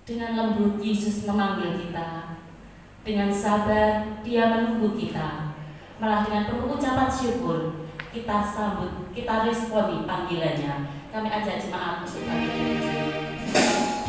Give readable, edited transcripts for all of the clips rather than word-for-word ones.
Dengan lembut Yesus memanggil kita. Dengan sabar Dia menunggu kita. Malah dengan penuh ucapan syukur kita sambut, kita responi panggilannya. Kami ajak jemaat untuk kami. Yesus memanggil.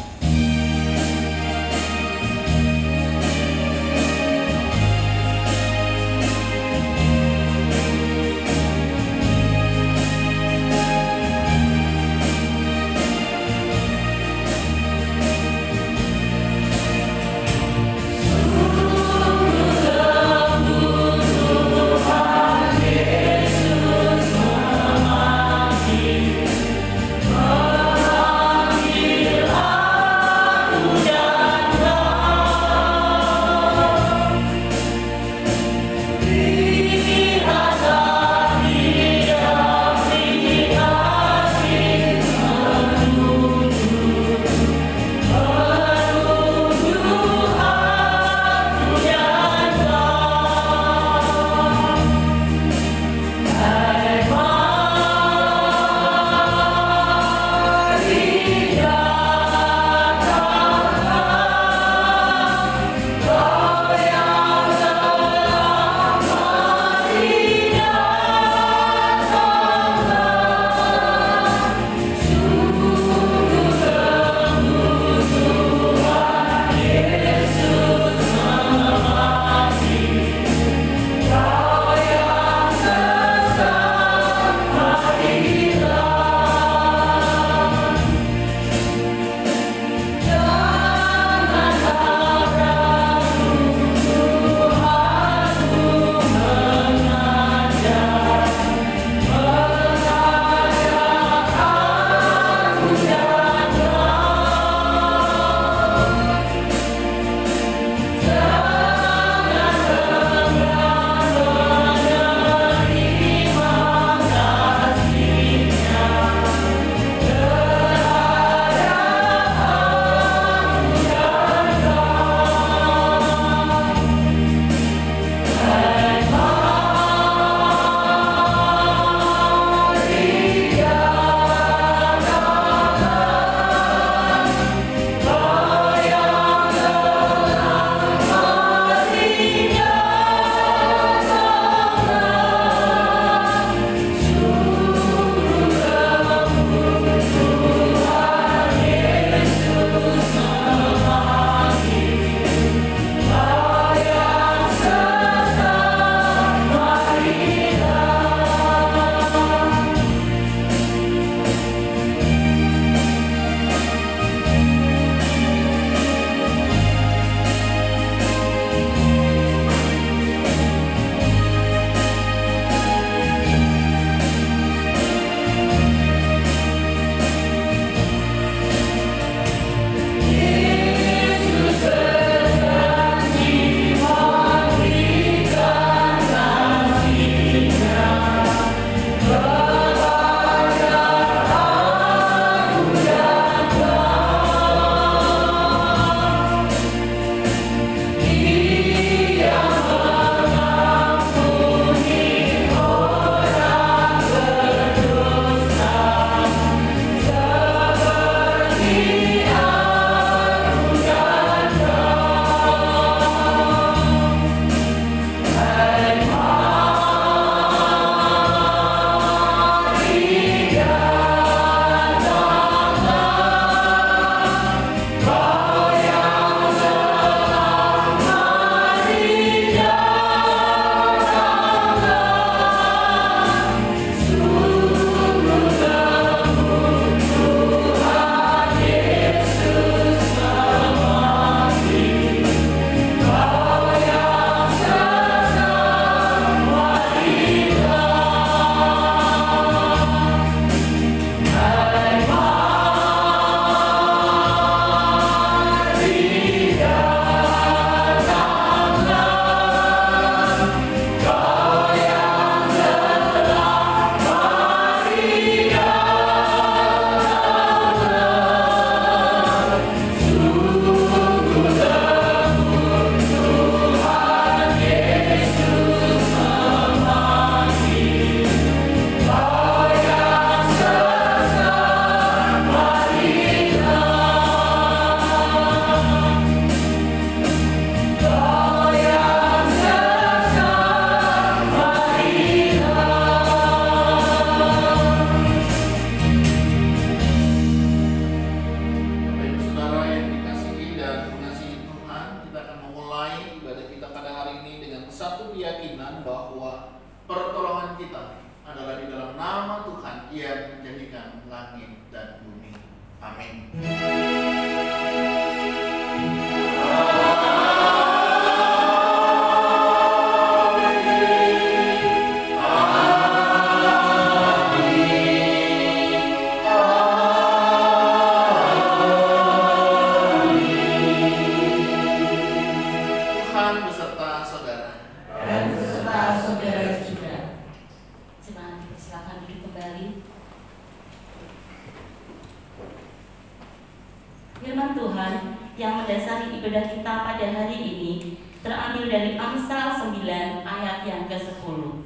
firman Tuhan yang mendasari ibadah kita pada hari ini terambil dari Amsal 9 ayat yang ke-10.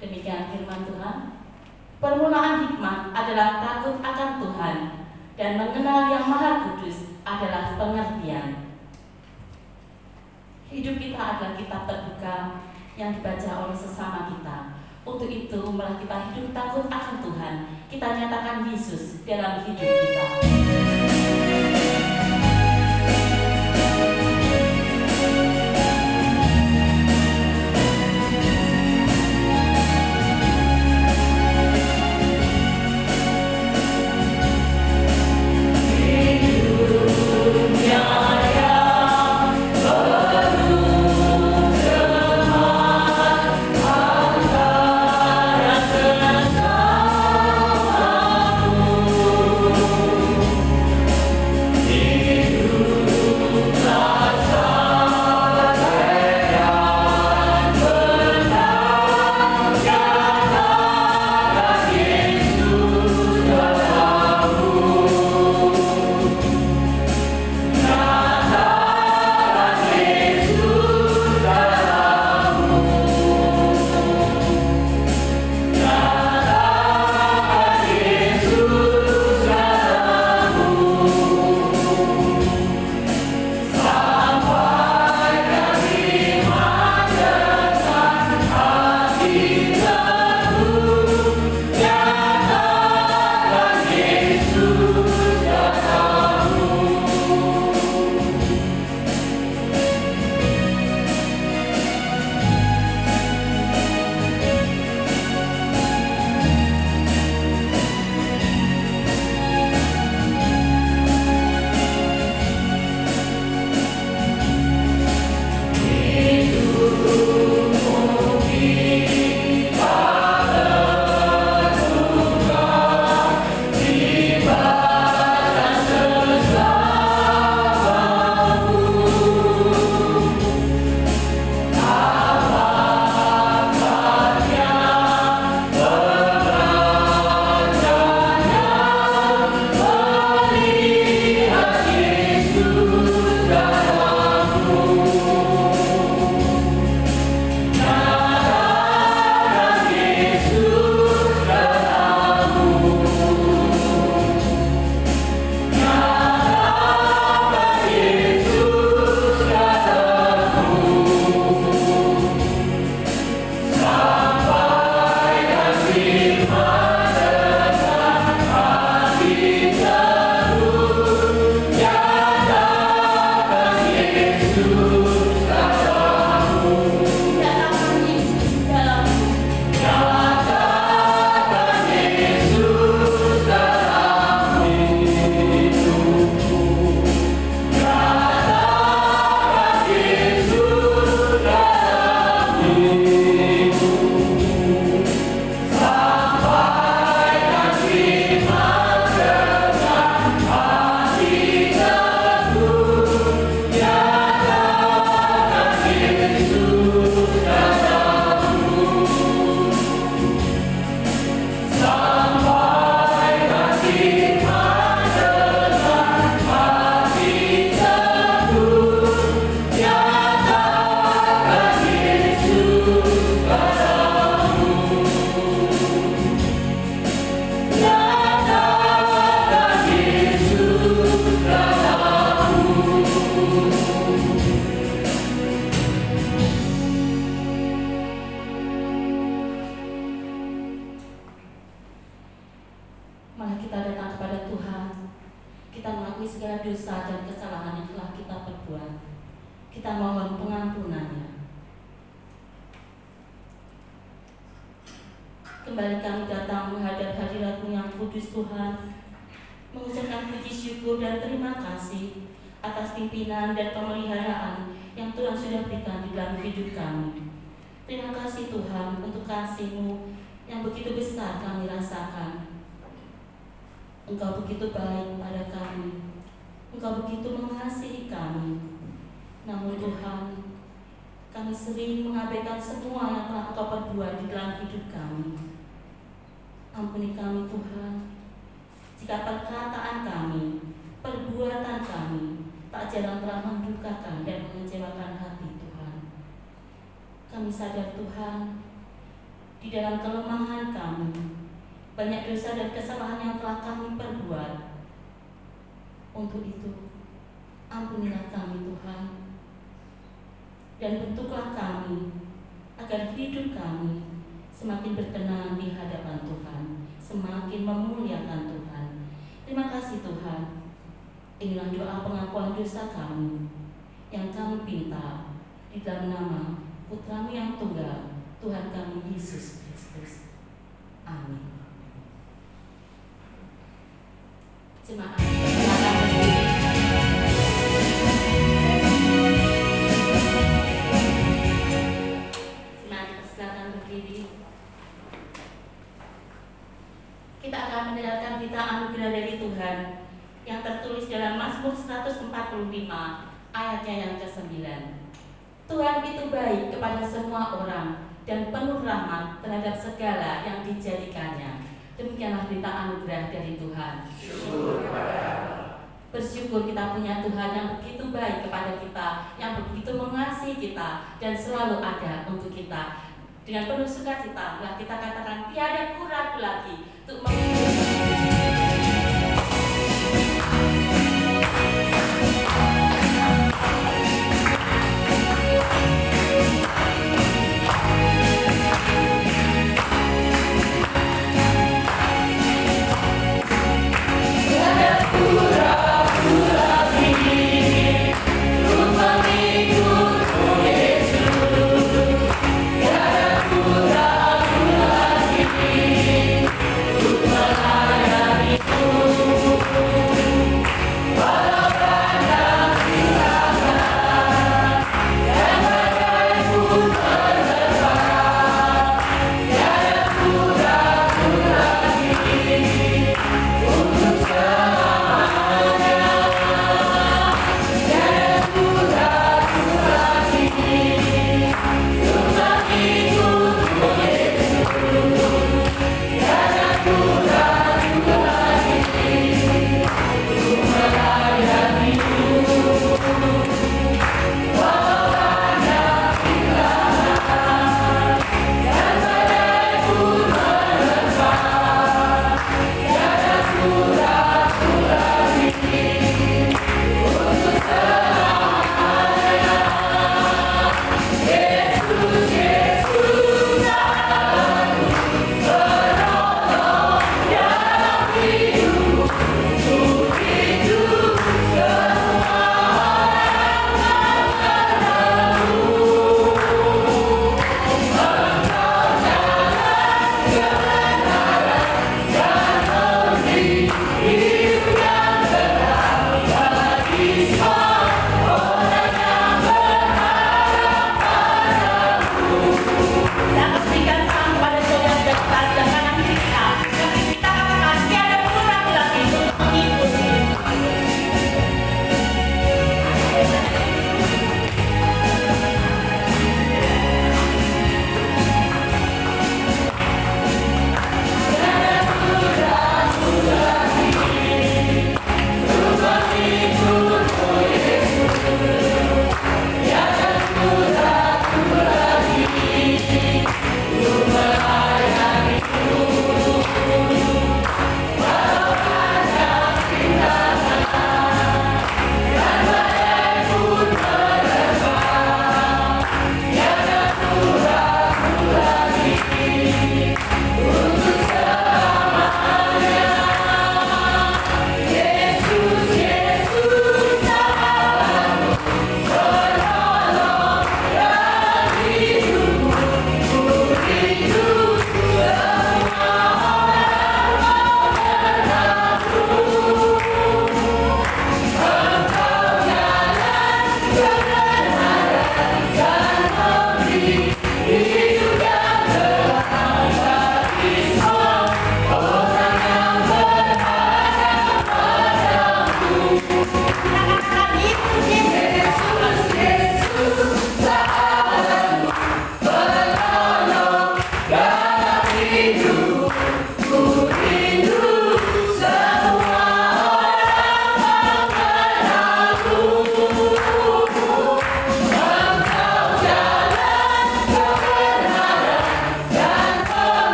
Demikian firman Tuhan. Permulaan hikmat adalah takut akan Tuhan, dan mengenal Yang Maha Kudus adalah pengertian. Hidup kita adalah kitab terbuka yang dibaca oleh sesama kita. Untuk itu, malah kita hidup takut akan Tuhan. Kita nyatakan Yesus dalam hidup kita. Kembali kami datang menghadap hadirat-Mu yang kudus Tuhan, mengucapkan puji syukur dan terima kasih atas pimpinan dan pemeliharaan yang Tuhan sudah berikan di dalam hidup kami. Terima kasih Tuhan untuk kasih-Mu yang begitu besar kami rasakan. Engkau begitu baik pada kami, Engkau begitu mengasihi kami. Namun Tuhan, kami sering mengabaikan semua yang telah Engkau perbuat di dalam hidup kami. Ampuni kami Tuhan, jika perkataan kami, perbuatan kami tak jarang telah mendukakan dan mengecewakan hati Tuhan. Kami sadar Tuhan, di dalam kelemahan kami, banyak dosa dan kesalahan yang telah kami perbuat. Untuk itu, ampunilah kami Tuhan, dan bentuklah kami agar hidup kami semakin berkenan di hadapan Tuhan, semakin memuliakan Tuhan. Terima kasih Tuhan. Inilah doa pengakuan dosa kami yang kami pinta di dalam nama Putra-Mu yang tunggal, Tuhan kami Yesus Kristus. Amin. Jemaat, silakan berdiri. Silakan berdiri. Kita akan mendengarkan berita anugerah dari Tuhan yang tertulis dalam Mazmur 145 ayatnya yang ke-9. Tuhan itu baik kepada semua orang dan penuh rahmat terhadap segala yang dijadikannya. Demikianlah berita anugerah dari Tuhan. Bersyukur kita punya Tuhan yang begitu baik kepada kita, yang begitu mengasihi kita dan selalu ada untuk kita. Dengan penuh sukacita kita katakan tiada ragu lagi untuk Tuhan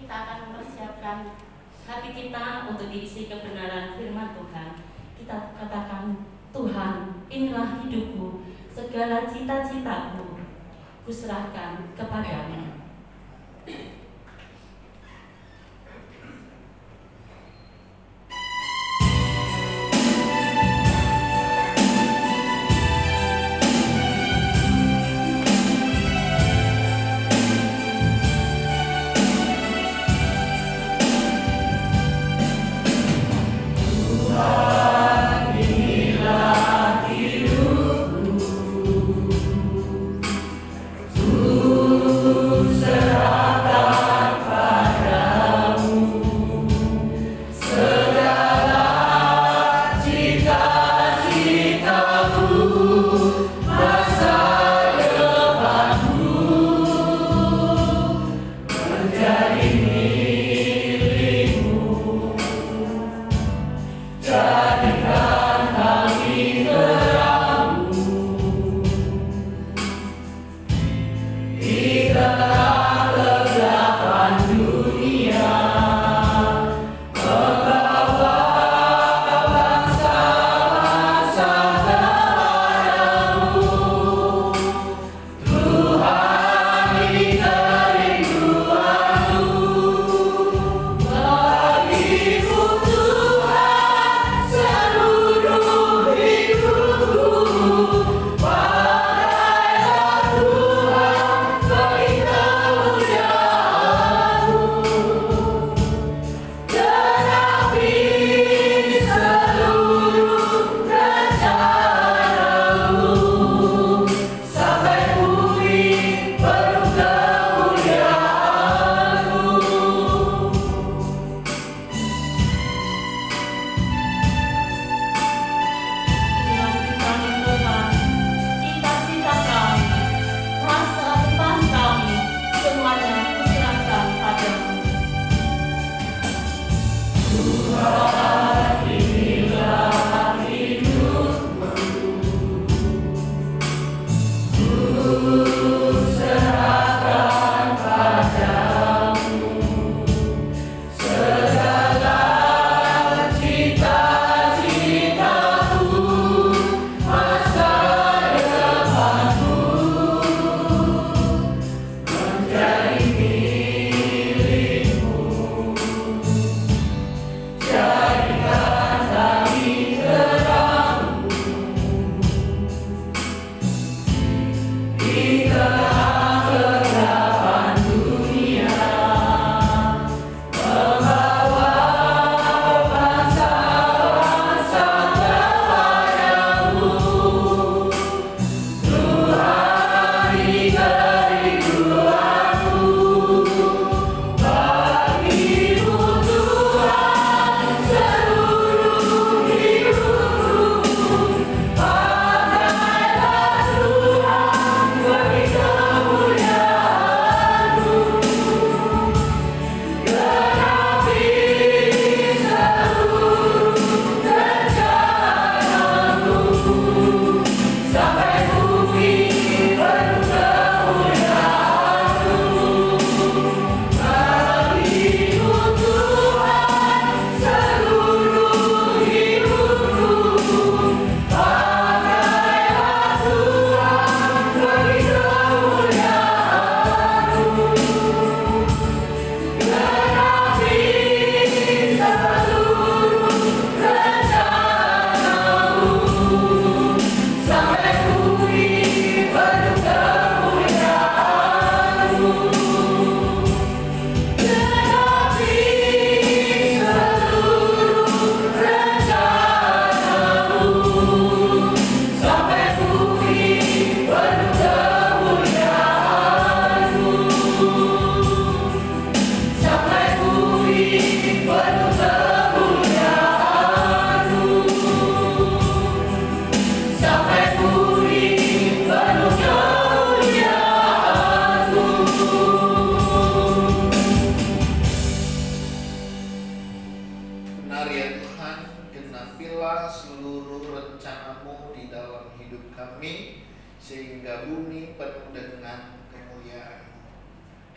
kita akan mempersiapkan hati kita untuk diisi kebenaran firman Tuhan. Kita katakan, Tuhan, inilah hidupku, segala cita-citaku kuserahkan kepadamu.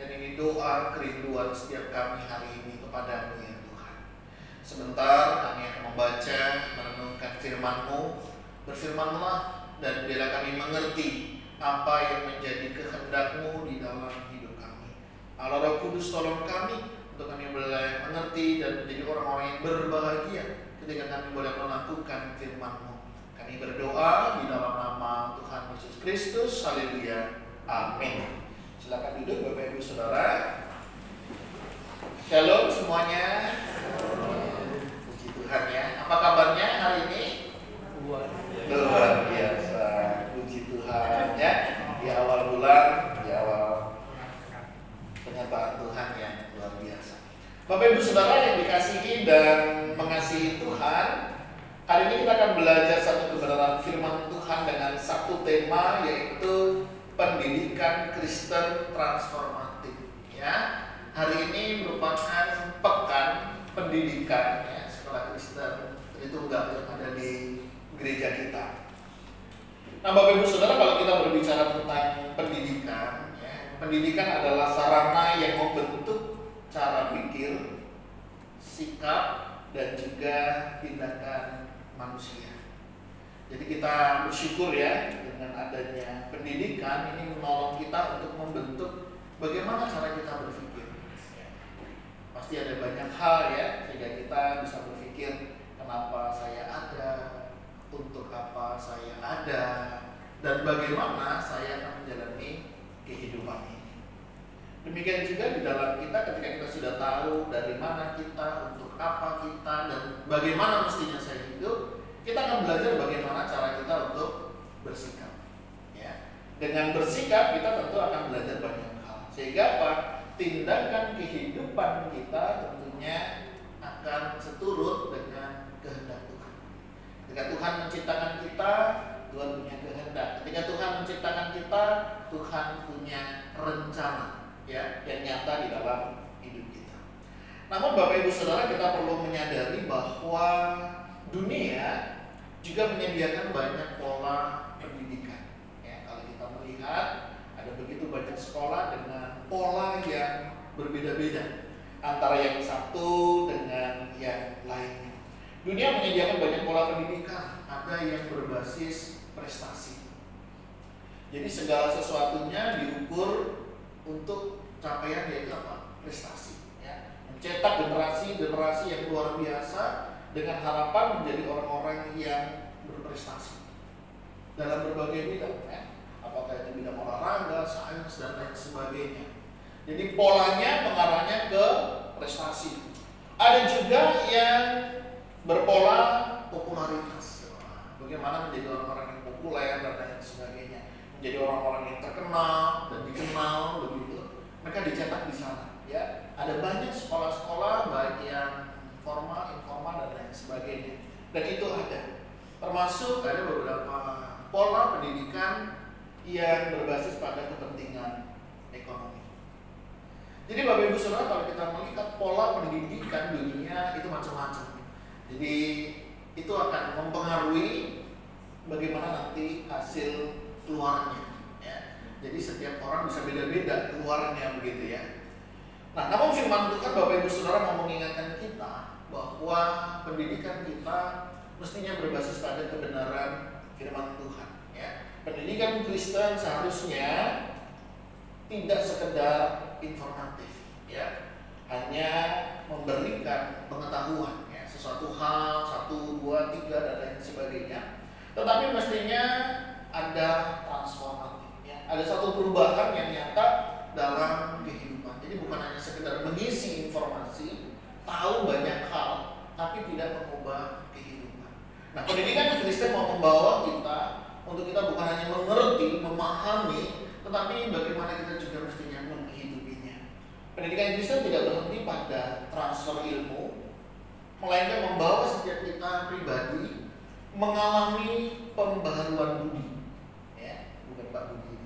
Dan ini doa kerinduan setiap kami hari ini kepadamu ya Tuhan. Sebentar kami akan membaca, merenungkan firman-Mu. Berfirman-Lah dan biarlah kami mengerti apa yang menjadi kehendak-Mu di dalam hidup kami. Allah Roh Kudus, tolong kami untuk kami boleh mengerti dan menjadi orang-orang yang berbahagia ketika kami boleh melakukan firman-Mu. Kami berdoa di dalam nama Tuhan Yesus Kristus. Haleluya. Amin. Silakan duduk Bapak Ibu Saudara. Shalom semuanya. Puji Tuhan ya. Apa kabarnya hari ini? Luar biasa. Puji Tuhan ya. Di awal bulan, di awal penyataan Tuhan yang luar biasa. Bapak Ibu Saudara yang dikasihi dan mengasihi Tuhan, hari ini kita akan belajar satu kebenaran firman Tuhan dengan satu tema, yaitu pendidikan Kristen transformatif. Ya, hari ini merupakan pekan pendidikan ya, sekolah Kristen Tritunggal yang ada di gereja kita. Nah, Bapak Ibu Saudara, kalau kita berbicara tentang pendidikan, ya, pendidikan adalah sarana yang membentuk cara pikir, sikap, dan juga tindakan manusia. Jadi kita bersyukur ya dengan adanya pendidikan ini menolong kita untuk membentuk bagaimana cara kita berpikir. Pasti ada banyak hal ya sehingga kita bisa berpikir kenapa saya ada, untuk apa saya ada, dan bagaimana saya akan menjalani kehidupan ini. Demikian juga di dalam kita ketika kita sudah tahu dari mana kita, untuk apa kita, dan bagaimana mestinya saya hidup, kita akan belajar bagaimana cara kita untuk bersikap. Ya. Dengan bersikap kita tentu akan belajar banyak hal. Sehingga apa? Tindakan kehidupan kita tentunya akan seturut dengan kehendak Tuhan. Ketika Tuhan menciptakan kita, Tuhan punya kehendak. Ketika Tuhan menciptakan kita, Tuhan punya rencana ya yang nyata di dalam hidup kita. Namun Bapak Ibu Saudara, kita perlu menyadari bahwa dunia juga menyediakan banyak pola pendidikan. Ya, kalau kita melihat ada begitu banyak sekolah dengan pola yang berbeda-beda antara yang satu dengan yang lainnya. Dunia menyediakan banyak pola pendidikan. Ada yang berbasis prestasi. Jadi segala sesuatunya diukur untuk capaian yaitu apa? Prestasi. Ya. Mencetak generasi yang luar biasa dengan harapan menjadi orang-orang yang berprestasi dalam berbagai bidang, ya. Apakah itu bidang olahraga, sains, dan lain sebagainya. Jadi polanya mengarahnya ke prestasi. Ada juga yang berpola popularitas, bagaimana menjadi orang-orang yang populer dan lain sebagainya, menjadi orang-orang yang terkenal dan dikenal begitu. Mereka dicetak di sana. Ya, ada banyak sekolah-sekolah baik yang formal, informal, dan lain sebagainya. Dan itu ada. Termasuk ada beberapa pola pendidikan yang berbasis pada kepentingan ekonomi. Jadi Bapak Ibu Saudara, kalau kita melihat pola pendidikan dunia itu macam-macam. Jadi itu akan mempengaruhi bagaimana nanti hasil keluarnya. Ya. Jadi setiap orang bisa beda-beda keluarnya begitu ya. Nah, namun firman Tuhan Bapak Ibu Saudara mau mengingatkan kita bahwa pendidikan kita mestinya berbasis pada kebenaran firman Tuhan. Ya. Pendidikan Kristen seharusnya tidak sekedar informatif, ya, hanya memberikan pengetahuan, ya, sesuatu hal, 1, 2, 3 dan lain sebagainya. Tetapi mestinya ada transformatif, ya. Ada satu perubahan yang nyata dalam kehidupan. Jadi bukan hanya sekedar mengisi informasi, tahu banyak hal, tapi tidak mengubah kehidupan. Nah, pendidikan Kristen mau membawa kita untuk kita bukan hanya mengerti, memahami, tetapi bagaimana kita juga mestinya menghidupinya. Pendidikan Kristen tidak berhenti pada transfer ilmu, melainkan membawa setiap kita pribadi mengalami pembaharuan budi, ya, bukan Pak Budi,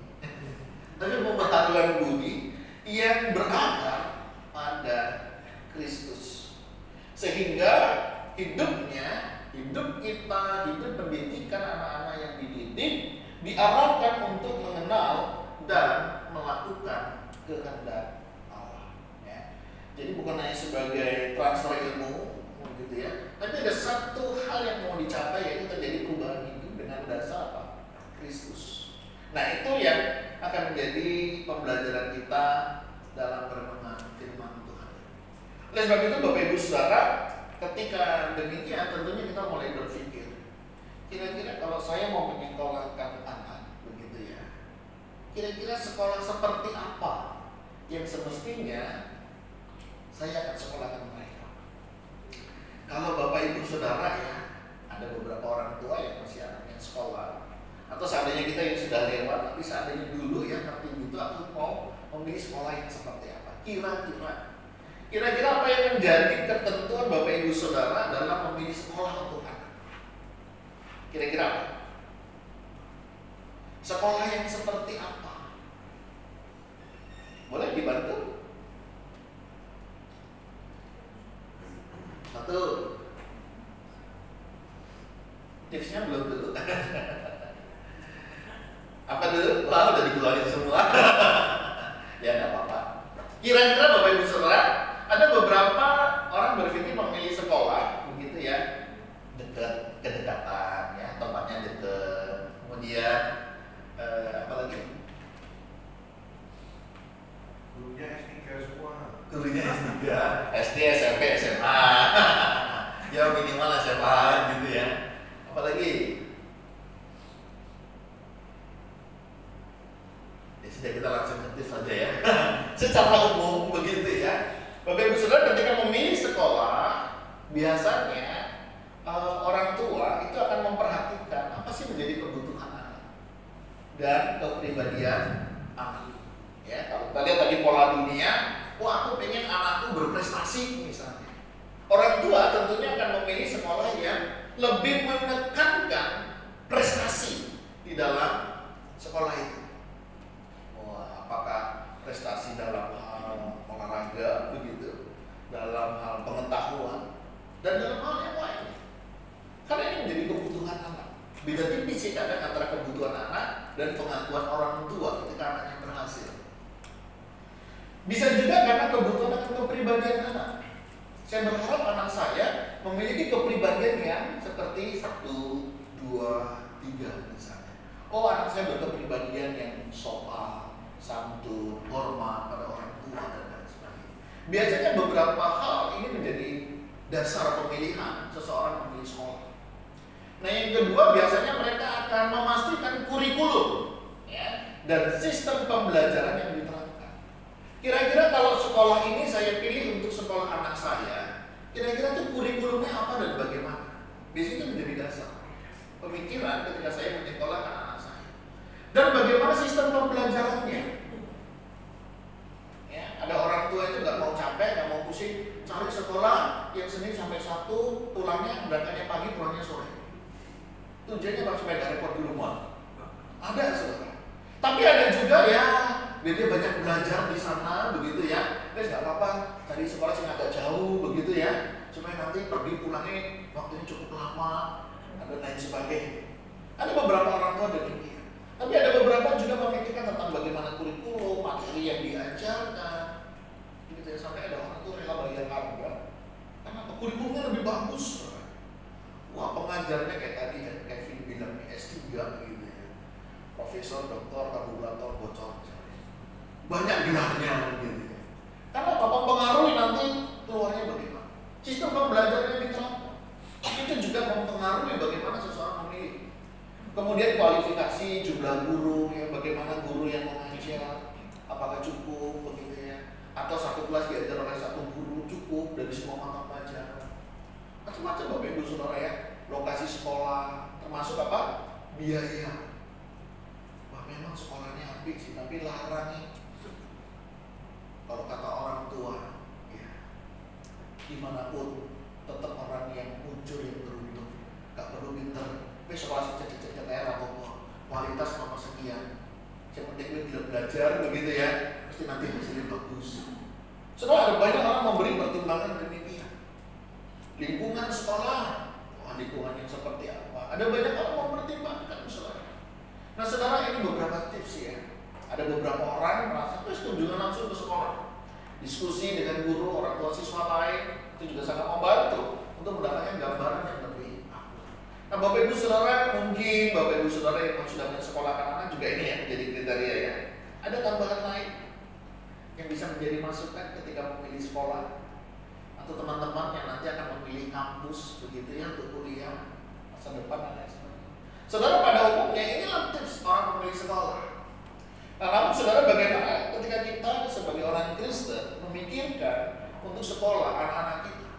tapi pembaharuan budi yang berakar pada Kristus, sehingga hidup kita, hidup pendidikan anak-anak yang dididik diarahkan untuk mengenal dan melakukan kehendak mengenai sebagai transfer ilmu, gitu ya. Tapi ada satu hal yang mau dicapai, yaitu terjadi perubahan hidup dengan dasar apa? Kristus. Nah, itu yang akan menjadi pembelajaran kita dalam perenungan firman Tuhan. Oleh sebab itu, Bapak Ibu Saudara, ketika demikian tentunya kita mulai berpikir, kira-kira kalau saya mau menyekolahkan anak, begitu ya, kira-kira sekolah seperti apa yang semestinya saya akan sekolahkan mereka. Kalau Bapak Ibu Saudara ya, ada beberapa orang tua yang masih anaknya sekolah, atau seandainya kita yang sudah lewat, tapi seandainya dulu yang ngerti gitu, aku mau memilih sekolah yang seperti apa. Kira-kira apa yang menjadi ketentuan Bapak Ibu Saudara dalam memilih sekolah untuk anak? Kira-kira apa? Sekolah yang seperti apa? Boleh dibantu? Satu, tipsnya belum dulu. Apa dulu? Wah, udah dikeluarin semua. Ya, nggak apa-apa. Kira-kira Bapak Ibu Saudara, ada beberapa orang berpikir memilih sekolah, begitu ya, dekat, kedekatan, ya, tempatnya dekat. Kemudian apa lagi? Gurunya S3 semua. Gurunya S3, SD, SMP, SMA. Ya minimal SMA gitu ya. Apalagi? Ya sudah, kita langsung ke tips saja ya. Secara umum begitu ya. Bapak Ibu Saudara, ketika memilih sekolah, biasanya orang tua itu akan memperhatikan apa sih menjadi kebutuhan anak dan kepribadian anak. Ya, kalau kita lihat tadi pola dunia, wah aku pengen anakku berprestasi misalnya. Orang tua tentunya akan memilih sekolah yang lebih menekankan prestasi di dalam sekolah itu. Wah, apakah prestasi dalam hal olahraga begitu, dalam hal pengetahuan, dan dalam hal yang lain. Karena ini menjadi kebutuhan anak. Beda tipis sih kadang antara kebutuhan anak dan pengakuan orang tua ketika anaknya berhasil. Bisa juga karena kebutuhan akan kepribadian anak. Saya berharap anak saya memiliki kepribadian yang seperti 1, 2, 3 misalnya. Oh, anak saya berkepribadian yang sopan, santun, hormat pada orang tua dan lain sebagainya. Biasanya beberapa hal ini menjadi dasar pemilihan seseorang memilih sekolah. Nah, yang kedua biasanya mereka akan memastikan kurikulum, ya, dan sistem pembelajaran yang diterapkan. Kira-kira kalau sekolah ini saya pilih untuk sekolah anak saya, kira-kira itu kurikulumnya apa dan bagaimana? Biasanya itu menjadi dasar pemikiran ketika saya menyekolahkan anak saya. Dan bagaimana sistem pembelajarannya? Ya, ada orang tua itu nggak mau capek, nggak mau pusing, cari sekolah yang Senin sampai Sabtu, pulangnya berangkatnya pagi, pulangnya sore. Tujuannya supaya nggak repot di rumah. Ada saudara. Tapi ada juga ya, dia banyak belajar di sana begitu ya. Terus nggak apa-apa, cari sekolah yang agak jauh begitu ya, supaya nanti pergi pulangnya waktunya cukup lama, ada lain sebagainya. Ada beberapa orang tua demikian. Tapi ada beberapa juga memikirkan tentang bagaimana kurikulum, materi yang diajarkan, gitu ya. Sampai ada orang tua rela bayar harga karena kurikulumnya lebih bagus. Wah, pengajarnya kayak tadi kan Kevin bilang S3 gitu ya. Profesor, doktor, kalkulator, bocor. Banyak gelarnya gitu ya. Karena apa? Mempengaruhi nanti keluarnya bagaimana. Sistem pembelajarannya diterapkan. Itu juga mempengaruhi bagaimana seseorang memilih. Kemudian kualifikasi jumlah guru, ya, bagaimana guru yang mengajar, apakah cukup begitu ya. Atau satu kelas diajar oleh satu guru cukup dari semua mata pelajaran. Macam-macam Bapak Ibu Saudara ya. Lokasi sekolah, termasuk apa? Biaya. Wah, memang sekolahnya apik sih, tapi larang nih. Kalau kata orang tua, ya, dimanapun tetap orang yang muncul yang beruntung. Gak perlu pinter. Tapi sekolah cecek-cecek kayak apa-apa. Kualitas nomor sekian. Yang penting gue tidak belajar begitu ya. Pasti nanti hasilnya bagus. Setelah ada banyak orang memberi pertimbangan demikian. Lingkungan sekolah, lingkungan yang seperti apa? Ada banyak orang mempertimbangkan saudara. Nah, saudara, ini beberapa tips ya. Ada beberapa orang merasa terus kunjungan langsung ke sekolah. Diskusi dengan guru, orang tua siswa lain itu juga sangat membantu untuk mendapatkan gambaran yang lebih akurat. Nah, Bapak Ibu Saudara, mungkin Bapak Ibu Saudara yang sudah mensekolahkan anak juga ini ya menjadi kriteria ya. Ada tambahan lain yang bisa menjadi masukan ketika memilih sekolah atau teman-teman yang nanti akan memilih kampus begitu ya untuk kuliah masa depan dan lain sebagainya. Saudara, pada umumnya inilah tips orang memilih sekolah. Nah, namun saudara, bagaimana ketika kita sebagai orang Kristen memikirkan untuk sekolah anak-anak kita?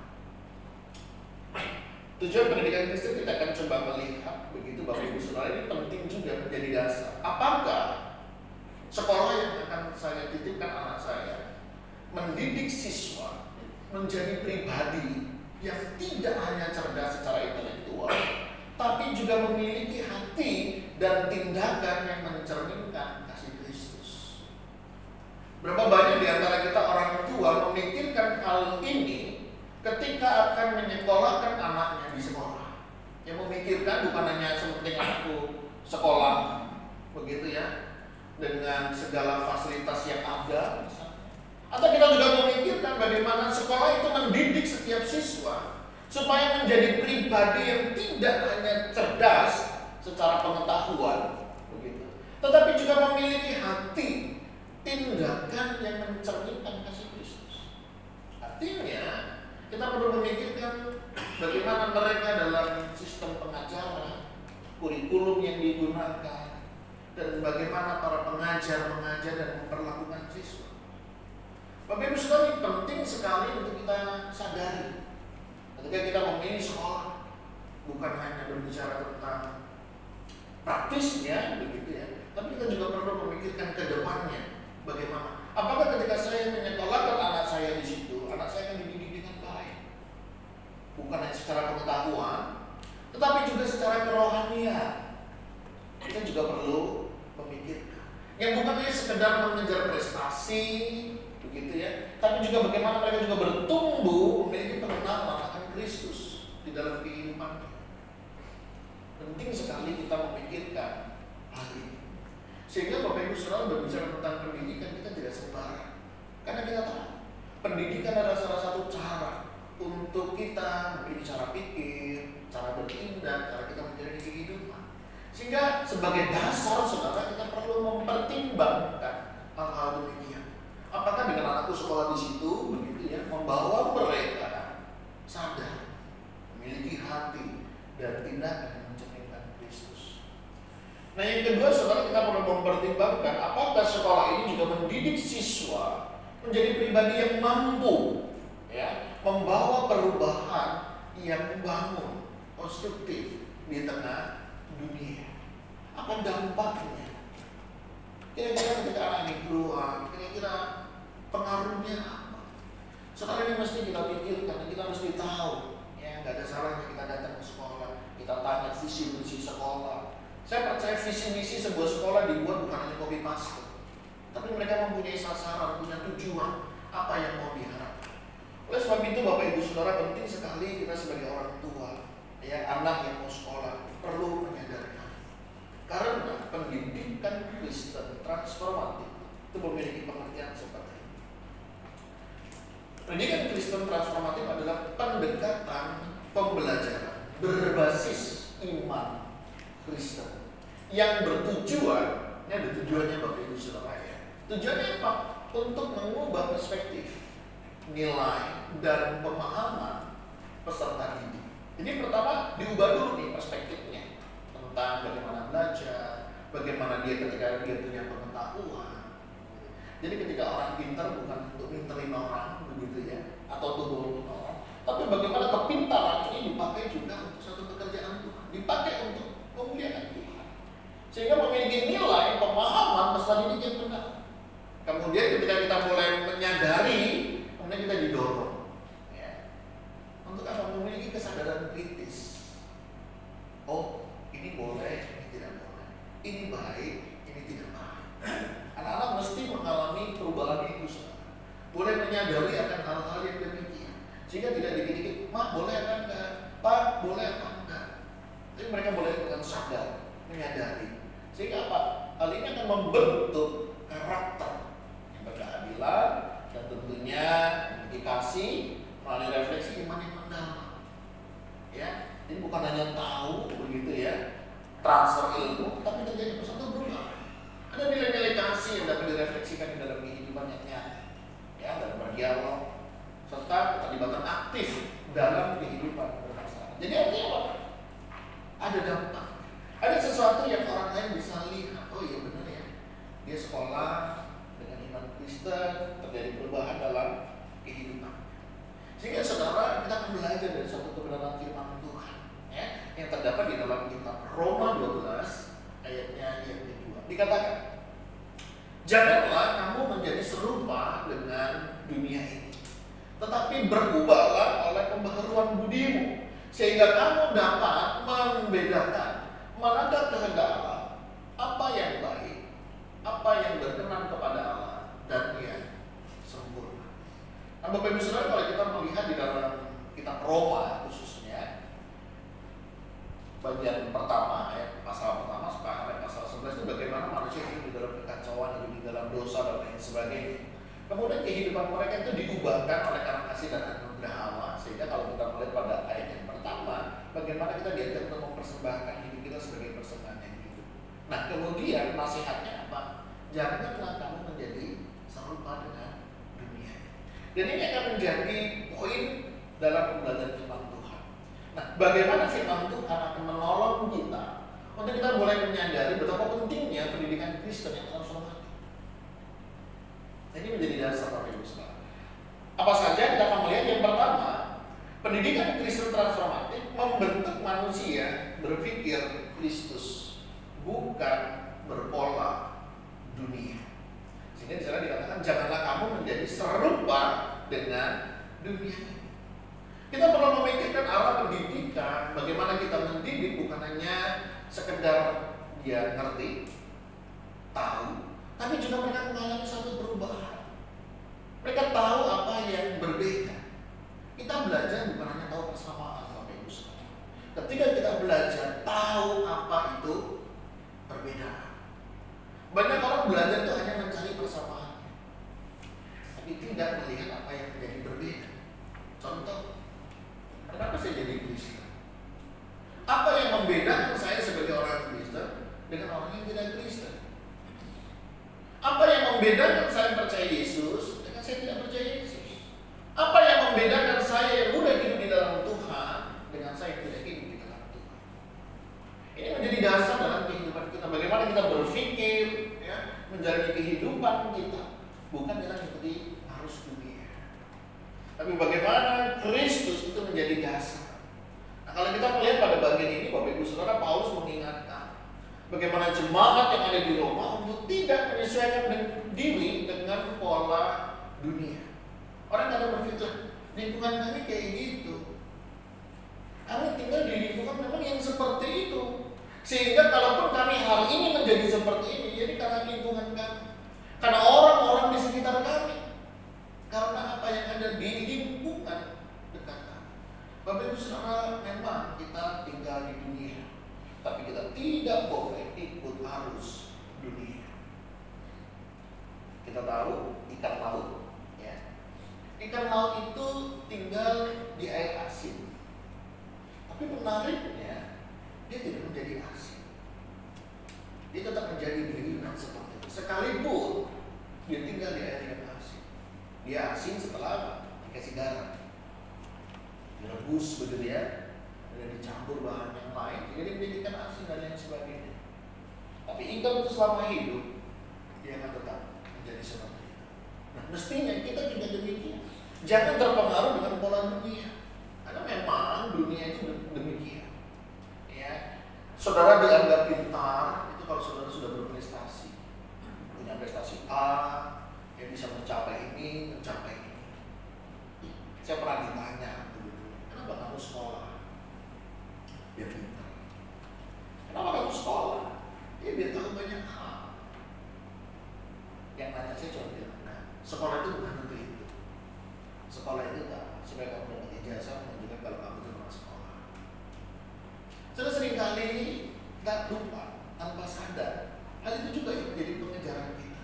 Tujuan pendidikan Kristen kita akan coba melihat begitu Bapak Ibu Saudara, ini penting juga menjadi dasar. Apakah sekolah yang akan saya titipkan anak saya mendidik siswa menjadi pribadi yang tidak hanya cerdas secara intelektual, tapi juga memiliki hati dan tindakan yang mencerminkan kasih Kristus. Berapa banyak di antara kita orang tua memikirkan hal ini ketika akan menyekolahkan anaknya di sekolah. Yang memikirkan bukan hanya seperti anakku sekolah begitu ya, dengan segala fasilitas yang ada, atau kita juga memikirkan bagaimana sekolah itu mendidik setiap siswa supaya menjadi pribadi yang tidak hanya cerdas secara pengetahuan begitu, tetapi juga memiliki hati, tindakan yang mencerminkan kasih Kristus. Artinya kita perlu memikirkan bagaimana mereka dalam sistem pengajaran, kurikulum yang digunakan, dan bagaimana para pengajar mengajar dan memperlakukan siswa. Bapak Ibu Saudara, penting sekali untuk kita sadari ketika kita memilih sekolah, bukan hanya berbicara tentang praktisnya begitu ya, tapi kita juga perlu memikirkan ke depannya bagaimana. Apakah ketika saya menyekolahkan anak saya di situ, anak saya akan dididik dengan baik, bukan hanya secara pengetahuan, tetapi juga secara kerohanian. Kita juga perlu memikirkan yang bukan hanya sekedar mengejar prestasi begitu ya, tapi juga bagaimana mereka juga bertumbuh memiliki pengenalan akan Kristus di dalam kehidupannya. Penting sekali kita memikirkan hal ini, sehingga Bapak Ibu Saudara berbicara tentang pendidikan kita tidak sembarang, karena kita tahu pendidikan adalah salah satu cara untuk kita memiliki cara pikir, cara bertindak, cara kita menjalani kehidupan. Sehingga sebagai dasar saudara kita perlu mempertimbangkan hal-hal demikian. Apakah dengan anakku sekolah di situ begitu ya, membawa mereka sadar, memiliki hati dan tindakan yang mencerminkan Kristus. Nah, yang kedua saudara, kita perlu mempertimbangkan apakah sekolah ini juga mendidik siswa menjadi pribadi yang mampu ya, membawa perubahan yang membangun, konstruktif di tengah dunia. Apa dampaknya? Kira-kira ketika anak ini keluar, kira-kira pengaruhnya apa? Sekarang ini mesti kita pikirkan, kita mesti tahu. Ya, nggak ada salahnya kita datang ke sekolah, kita tanya visi misi sekolah. Saya percaya visi misi sebuah sekolah dibuat bukan hanya copy paste, tapi mereka mempunyai sasaran, punya tujuan apa yang mau diharapkan. Oleh sebab itu Bapak Ibu Saudara, penting sekali kita sebagai orang tua, ya, anak yang mau sekolah perlu menyadari. Karena pendidikan Kristen transformatif itu memiliki pengertian seperti ini. Pendidikan Kristen transformatif adalah pendekatan pembelajaran berbasis iman Kristen yang bertujuan, ini ada tujuannya Bapak Ibu Saudara ya. Tujuannya apa? Untuk mengubah perspektif, nilai, dan pemahaman peserta didik. Jadi pertama diubah dulu nih perspektifnya tentang bagaimana belajar, bagaimana dia ketika dia punya pengetahuan. Jadi ketika orang pintar bukan untuk pinterin orang begitu ya, atau untuk bohongin orang, tapi bagaimana kepintaran ini dipakai juga untuk satu pekerjaan Tuhan, dipakai untuk memuliakan Tuhan, sehingga memiliki nilai pemahaman peserta didik yang benar. Kemudian ketika kita mulai menyadari, kemudian kita didorong ya, untuk apa? Memiliki kesadaran kritis. Oh, ini boleh, ini tidak boleh. Ini baik, ini tidak baik. Anak-anak mesti mengalami perubahan itu. Boleh menyadari akan hal-hal yang demikian, sehingga tidak dikit-dikit, "Mak, boleh apa enggak? Pak, boleh apa enggak?" Jadi mereka boleh dengan sadar, menyadari. Sehingga apa? Hal ini akan membentuk karakter yang berkeadilan dan tentunya meditasi, melalui refleksi iman yang mendalam. Ya, jadi bukan hanya tahu begitu ya, transfer ilmu, tapi terjadi persatu berubah. Ada nilai-nilai kasih yang dapat direfleksikan di dalam kehidupan yang nyata, ya, dalam berdialog, serta keterlibatan aktif dalam kehidupan bermasyarakat. Jadi artinya apa? Ada dampak, ada sesuatu yang orang lain bisa lihat. Oh iya benar ya, dia sekolah dengan iman Kristen, terjadi perubahan dalam kehidupan. Sehingga saudara, kita akan belajar dari suatu kebenaran firman Tuhan, ya, yang terdapat di dalam kitab Roma 12 ayatnya yang kedua. Dikatakan, janganlah kamu menjadi serupa dengan dunia ini, tetapi berubahlah oleh pembaharuan budimu, sehingga kamu dapat membedakan manakah kehendak Allah, apa yang baik, apa yang berkenan kepada Allah, dan yang sempurna. Nah, Bapak Ibu Saudara, kalau kita melihat di dalam kitab Roma khususnya, bagian pertama, ayat pasal pertama sampai pasal 11 itu bagaimana manusia hidup di dalam kekacauan, hidup di dalam dosa dan lain sebagainya. Kemudian kehidupan mereka itu diubahkan oleh karena kasih dan anugerah Allah. Sehingga kalau kita melihat pada ayat yang pertama, bagaimana kita diajar untuk mempersembahkan hidup kita sebagai persembahan yang hidup. Nah, kemudian nasihatnya apa? Janganlah kamu menjadi serupa dengan dunia. Dan ini akan menjadi poin dalam pembelajaran firman Tuhan. Nah, bagaimana firman Tuhan akan menolong kita untuk kita mulai menyadari betapa pentingnya pendidikan Kristen yang transformatif. Ini menjadi dasar Bapak Ibu Saudara. Apa saja kita akan melihat? Yang pertama, pendidikan Kristen transformatif membentuk manusia berpikir Kristus, bukan berpola dunia. Sehingga di sana dikatakan janganlah kamu menjadi serupa dengan dunia. Kita perlu memikirkan arah pendidikan, bagaimana kita mendidik bukan hanya sekedar dia ngerti, tahu, tapi juga mereka mengalami suatu perubahan. Mereka tahu apa yang berbeda. Kita belajar bukan hanya tahu persamaan, Bapak Ibu Saudara. Ketika kita belajar tahu apa itu perbedaan. Banyak orang belajar itu hanya mencari persamaan, tapi tidak melihat apa yang menjadi berbeda. Contoh, kenapa saya jadi Kristen? Apa yang membedakan saya sebagai orang Kristen dengan orang yang tidak Kristen? Apa yang membedakan saya percaya Yesus dengan saya tidak percaya Yesus? Apa yang membedakan saya yang udah hidup di dalam Tuhan dengan saya yang tidak hidup di dalam Tuhan? Ini menjadi dasar dalam kehidupan kita. Bagaimana kita berpikir, ya, menjalani kehidupan kita, bukan kita mengikuti arus dunia, tapi bagaimana Kristus itu menjadi dasar. Nah, kalau kita melihat pada bagian ini, Bapak Ibu Saudara, Paulus mengingatkan bagaimana jemaat yang ada di Roma untuk tidak menyesuaikan diri dengan pola dunia. Orang kadang berpikir, lingkungan kami kayak gitu, kami tinggal di lingkungan memang yang seperti itu, sehingga kalaupun kami hari ini menjadi seperti ini, jadi karena lingkungan kami, karena orang-orang di sekitar kami, karena apa yang ada di lingkungan dekat kami. Bapak Ibu Saudara, memang kita tinggal di dunia, tapi kita tidak boleh ikut arus dunia. Kita tahu ikan laut, ya. Ikan laut itu tinggal di air asin. Tapi menariknya, dia tidak menjadi asin. Dia tetap menjadi dirinya seperti itu. Sekalipun dia tinggal di air yang asin. Dia asin setelah dikasih garam, direbus begitu ya, dan dicampur bahan yang lain, jadi menjadikan asin dan lain sebagainya. Tapi ikan itu selama hidup, dia akan tetap menjadi seperti itu. Nah, mestinya kita juga demikian. Jangan terpengaruh dengan pola dunia, karena memang dunia itu demikian. Ya, saudara dianggap pintar itu kalau saudara sudah berprestasi, punya prestasi A, yang bisa mencapai ini, mencapai ini. Saya pernah ditanya dulu, kenapa kamu sekolah? Biar pintar. Kenapa kamu sekolah? Ya biar tahu banyak hal. Yang nanya saya cuma bilang, nah, sekolah itu bukan untuk itu. Sekolah itu tak supaya kamu dapat ijazah menunjukkan kalau kamu itu pernah sekolah. Sudah seringkali kita lupa tanpa sadar. Hal itu juga yang menjadi pengejaran kita.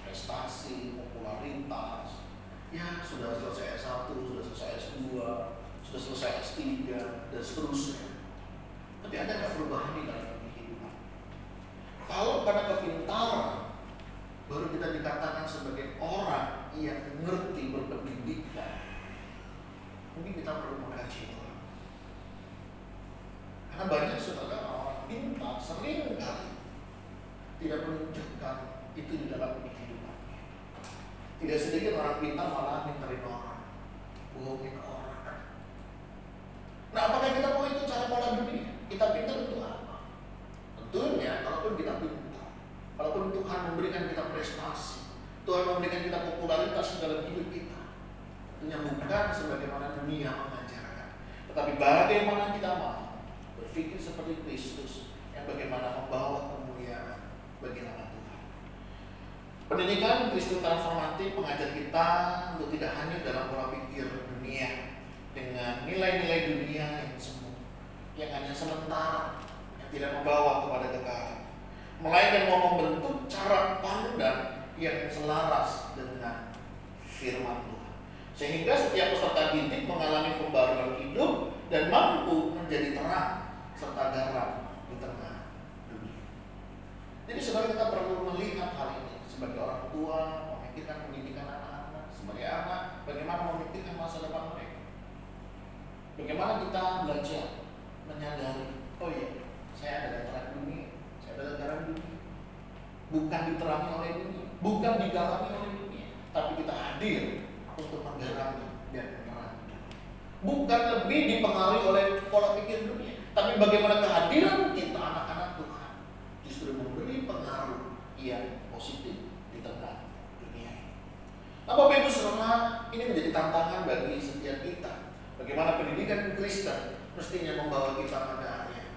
Prestasi, popularitas, Ya sudah selesai S1, sudah selesai S2, sudah selesai S3 dan seterusnya. Tapi ada nggak perubahan di dalam kehidupan? Kalau pada kepintaran baru kita dikatakan sebagai orang yang mengerti berpendidikan, mungkin kita perlu mengkaji itu. Karena banyak saudara orang pintar sering kali tidak menunjukkan itu di dalam kehidupannya. Tidak sedikit orang pintar malah minterin orang, bohongin orang. Nah, apakah kita mau itu cara pola dunia? Kita pintar untuk apa? Tentunya, kalaupun kita pintar, kalaupun Tuhan memberikan kita prestasi, Tuhan memberikan kita popularitas dalam hidup kita, tentunya bukan sebagaimana dunia mengajarkan, tetapi bagaimana kita mau berpikir seperti Kristus yang bagaimana membawa kemuliaan bagi nama Tuhan. Pendidikan Kristen transformatif mengajar kita untuk tidak hanya dalam pola pikir dunia dengan nilai-nilai dunia yang semu, yang hanya sementara, yang tidak membawa kepada kekayaan, melainkan mau membentuk cara pandang yang selaras dengan firman Tuhan, sehingga setiap peserta didik mengalami pembaruan hidup dan mampu menjadi terang serta garam di tengah dunia. Jadi saudara, kita perlu melihat hal ini sebagai orang tua, memikirkan pendidikan anak-anak, sebagai anak, bagaimana memikirkan masa depan mereka. Bagaimana kita belajar menyadari, oh iya, saya adalah terang dunia, saya adalah garam dunia. Bukan diterangi oleh dunia, bukan digarami oleh dunia, tapi kita hadir untuk menggarami dan menerangi. Bukan lebih dipengaruhi oleh pola pikir dunia, tapi bagaimana kehadiran kita anak-anak Tuhan justru memberi pengaruh yang positif di tengah dunia ini. Nah, Bapak Ibu Saudara, ini menjadi tantangan bagi setiap kita. Bagaimana pendidikan Kristen mestinya membawa kita pada area.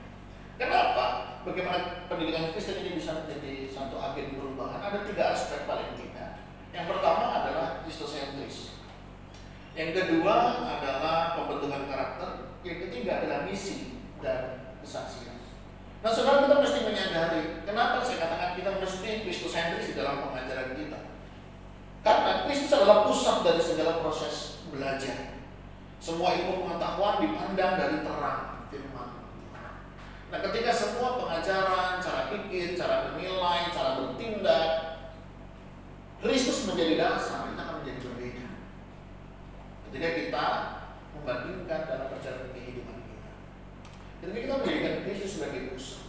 Kenapa? Bagaimana pendidikan Kristen ini bisa menjadi satu agen perubahan? Ada 3 aspek paling tidak. Yang pertama adalah kristosentris. Yang kedua adalah pembentukan karakter. Yang ketiga adalah misi dan kesaksian. Nah, saudara, kita mesti menyadari kenapa saya katakan kita mesti kristosentris di dalam pengajaran kita. Karena Kristus adalah pusat dari segala proses belajar. Semua ilmu pengetahuan dipandang dari terang firman. Nah, ketika semua pengajaran, cara pikir, cara menilai, cara bertindak, Kristus menjadi dasar, kita akan menjadi berbeda. Ketika kita membandingkan dalam perjalanan kehidupan kita. Ketika kita menjadikan Kristus sebagai pusat,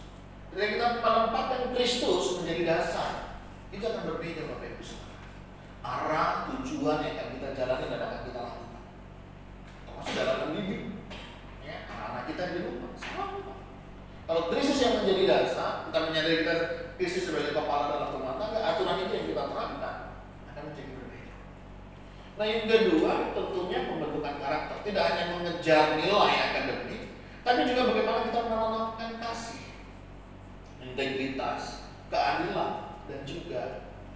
ketika kita menempatkan Kristus menjadi dasar, itu akan berbeda, Bapak Ibu Saudara. Arah, tujuan yang akan kita jalani dan akan kita lakukan. Termasuk dalam mendidik, ya, anak-anak kita di rumah, sama. Kalau Kristus yang menjadi dasar, kita menyadari kita Kristus sebagai kepala dalam rumah tangga, aturan itu yang kita terapkan akan menjadi berbeda. Nah, yang kedua tentunya pembentukan karakter. Tidak hanya mengejar nilai akademik, tapi juga bagaimana kita menanamkan kasih, integritas, keadilan, dan juga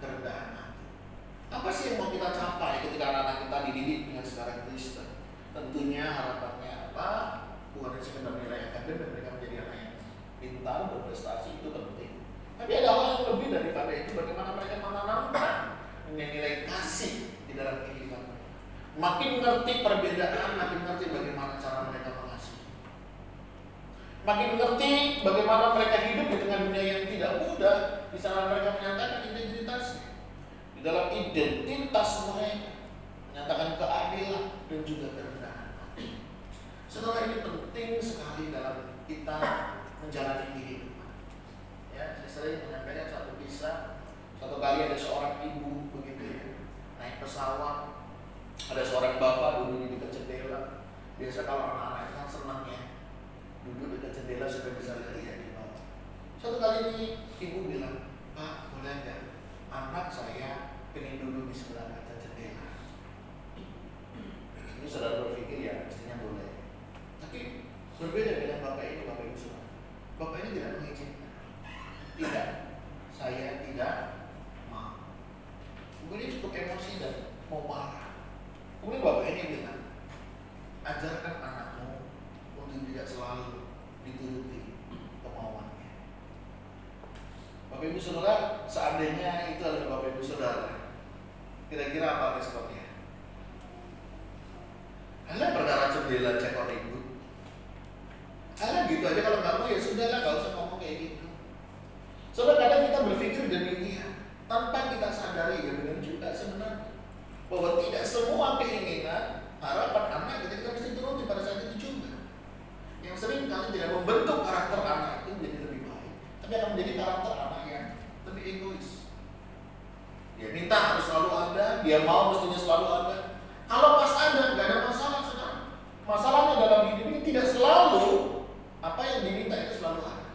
kerendahan hati. Apa sih yang mau kita capai ketika anak-anak kita dididik dengan secara Kristen? Tentunya harapannya apa? Bukan hanya sekedar nilai akademik, mereka menjadi anak yang pintar, berprestasi, itu penting. Tapi ada hal yang lebih daripada itu, bagaimana mereka menanamkan nilai kasih di dalam kehidupan mereka. Makin ngerti perbedaan, makin ngerti bagaimana cara mereka mengasihi. Makin ngerti bagaimana mereka hidup di tengah dunia yang tidak mudah, di sana mereka menyatakan integritasnya. Di dalam identitas mereka, menyatakan keadilan dan juga kerendahan hati. Saudara, ini penting sekali dalam kita menjalani kehidupan. Ya, saya sering menyampaikan satu kisah. Satu kali ada seorang ibu begitu ya, naik pesawat. Ada seorang bapak duduk di dekat jendela. Biasa kalau anak-anak kan senang ya, duduk dekat jendela supaya bisa lihat di bawah. Satu kali ini ibu bilang, "Pak, boleh nggak? Anak saya pengen duduk di sebelah kaca jendela." Ini saudara berpikir ya, mestinya boleh. Tapi berbeda dengan bapak ini, Bapak Ibu Saudara. Bapak ini tidak mengizinkan. Tidak, saya tidak mau. Kemudian cukup emosi dan mau marah. Kemudian bapak ini bilang, ajarkan anakmu untuk tidak selalu dituruti kemauannya. Bapak Ibu Saudara, seandainya itu adalah Bapak Ibu Saudara, kira-kira apa responnya? jendela cekor ribut. Gitu aja, kalau nggak mau ya sudahlah, nggak usah ngomong kayak gitu. Soalnya kadang kita berpikir demikian tanpa kita sadari, ya benar juga sebenarnya, bahwa tidak semua keinginan, harapan anak kita mesti turuti pada saat itu juga. Yang sering kali tidak membentuk karakter anak itu menjadi lebih baik, tapi akan menjadi karakter anak yang lebih egois. Dia minta harus selalu ada, dia mau mestinya selalu ada. Kalau pas ada, nggak ada masalah sekarang. Masalahnya dalam hidup ini tidak selalu apa yang diminta itu selalu ada.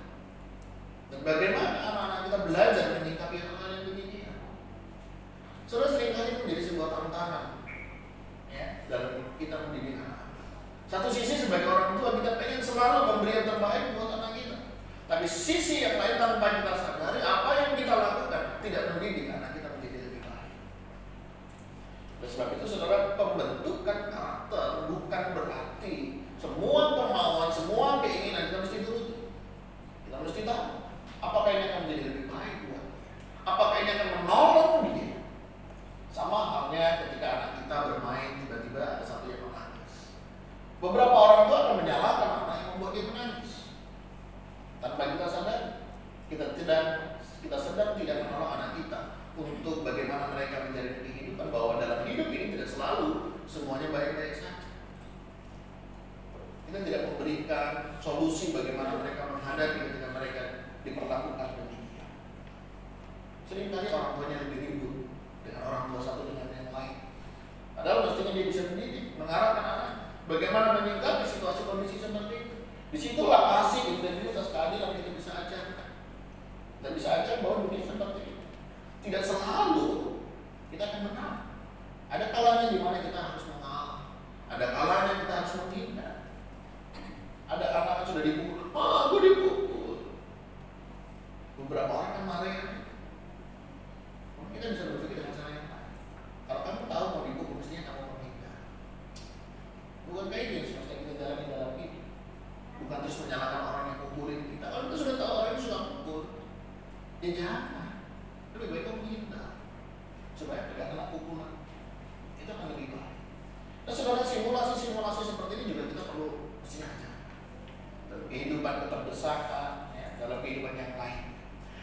Dan bagaimana anak-anak kita belajar menyikapi hal-hal yang demikian. Saudara, seringkali itu menjadi sebuah tantangan ya, dalam kita mendidik anak. Satu sisi sebagai orang tua kita pengen selalu memberi yang terbaik buat anak kita. Tapi sisi yang lain tanpa kita sadari apa yang kita lakukan tidak mendidik anak kita menjadi lebih baik. Oleh sebab itu saudara, pembentukan karakter bukan berarti semua kemauan, semua keinginan kita mesti turuti. Kita mesti tahu apakah ini akan menjadi lebih baik buat dia, apakah ini akan menolong dia. Sama halnya ketika anak kita bermain, tiba-tiba ada satu yang menangis. Beberapa orang tua akan menyalahkan anak yang membuat dia menangis. Tanpa kita sadar, kita sedang tidak menolong anak kita untuk bagaimana mereka mencari kehidupan, bahwa dalam hidup ini tidak selalu semuanya baik-baik saja. Kita tidak memberikan solusi bagaimana mereka menghadapi ketika mereka diperlakukan demikian. Seringkali orang tuanya lebih ribut dengan orang tua satu dengan yang lain. Padahal mestinya dia bisa mendidik, mengarahkan anak bagaimana menyikapi situasi kondisi seperti itu. Disitulah kasih, integritas, keadilan kita bisa ajarkan. Dan bisa ajar bahwa dunia seperti itu tidak selalu kita akan menang. Ada kalanya di mana kita harus mengalah, ada kalanya kita harus menghindar. Ada anak yang sudah dipukul, aku dipukul. Beberapa orang kan marah ya. Kita bisa berpikir dengan cara yang lain. Kalau kamu tahu mau dipukul, mestinya kamu menghindar. Bukan kayak itu yang semestinya kita jalani dalam hidup. Bukan terus menyalahkan orang yang pukulin kita. Kalau kita sudah tahu orang itu sudah pukul, ya jangan. Lebih baik kamu menghindar supaya tidak kena pukulan. Itu akan lebih baik. Nah saudara, simulasi seperti ini juga kita perlu mesti ajar dalam kehidupan keterdesakan, ya, dalam kehidupan yang lain.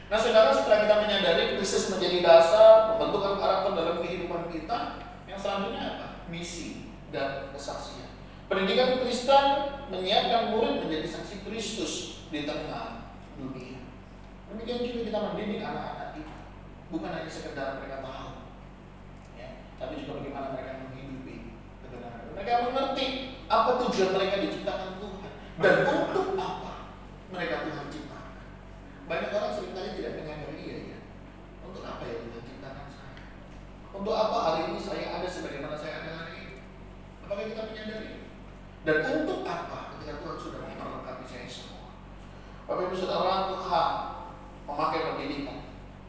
Nah saudara, setelah kita menyadari Kristus menjadi dasar pembentukan karakter dalam kehidupan kita, yang selanjutnya apa? Misi dan kesaksian. Pendidikan Kristen menyiapkan murid menjadi saksi Kristus di tengah dunia. Demikian juga kita mendidik anak-anak kita, bukan hanya sekedar mereka tahu, ya, tapi juga bagaimana mereka menghidupi kebenaran. Mereka mengerti apa tujuan mereka diciptakan Tuhan dan untuk apa mereka Tuhan ciptakan. Banyak orang seringkali tidak menyadari ya, untuk apa ya Tuhan ciptakan saya? Untuk apa hari ini saya ada sebagaimana saya ada hari ini? Apakah kita menyadari? Dan untuk apa ketika Tuhan sudah memperlengkapi saya semua? Bapak Ibu Saudara, Tuhan memakai pendidikan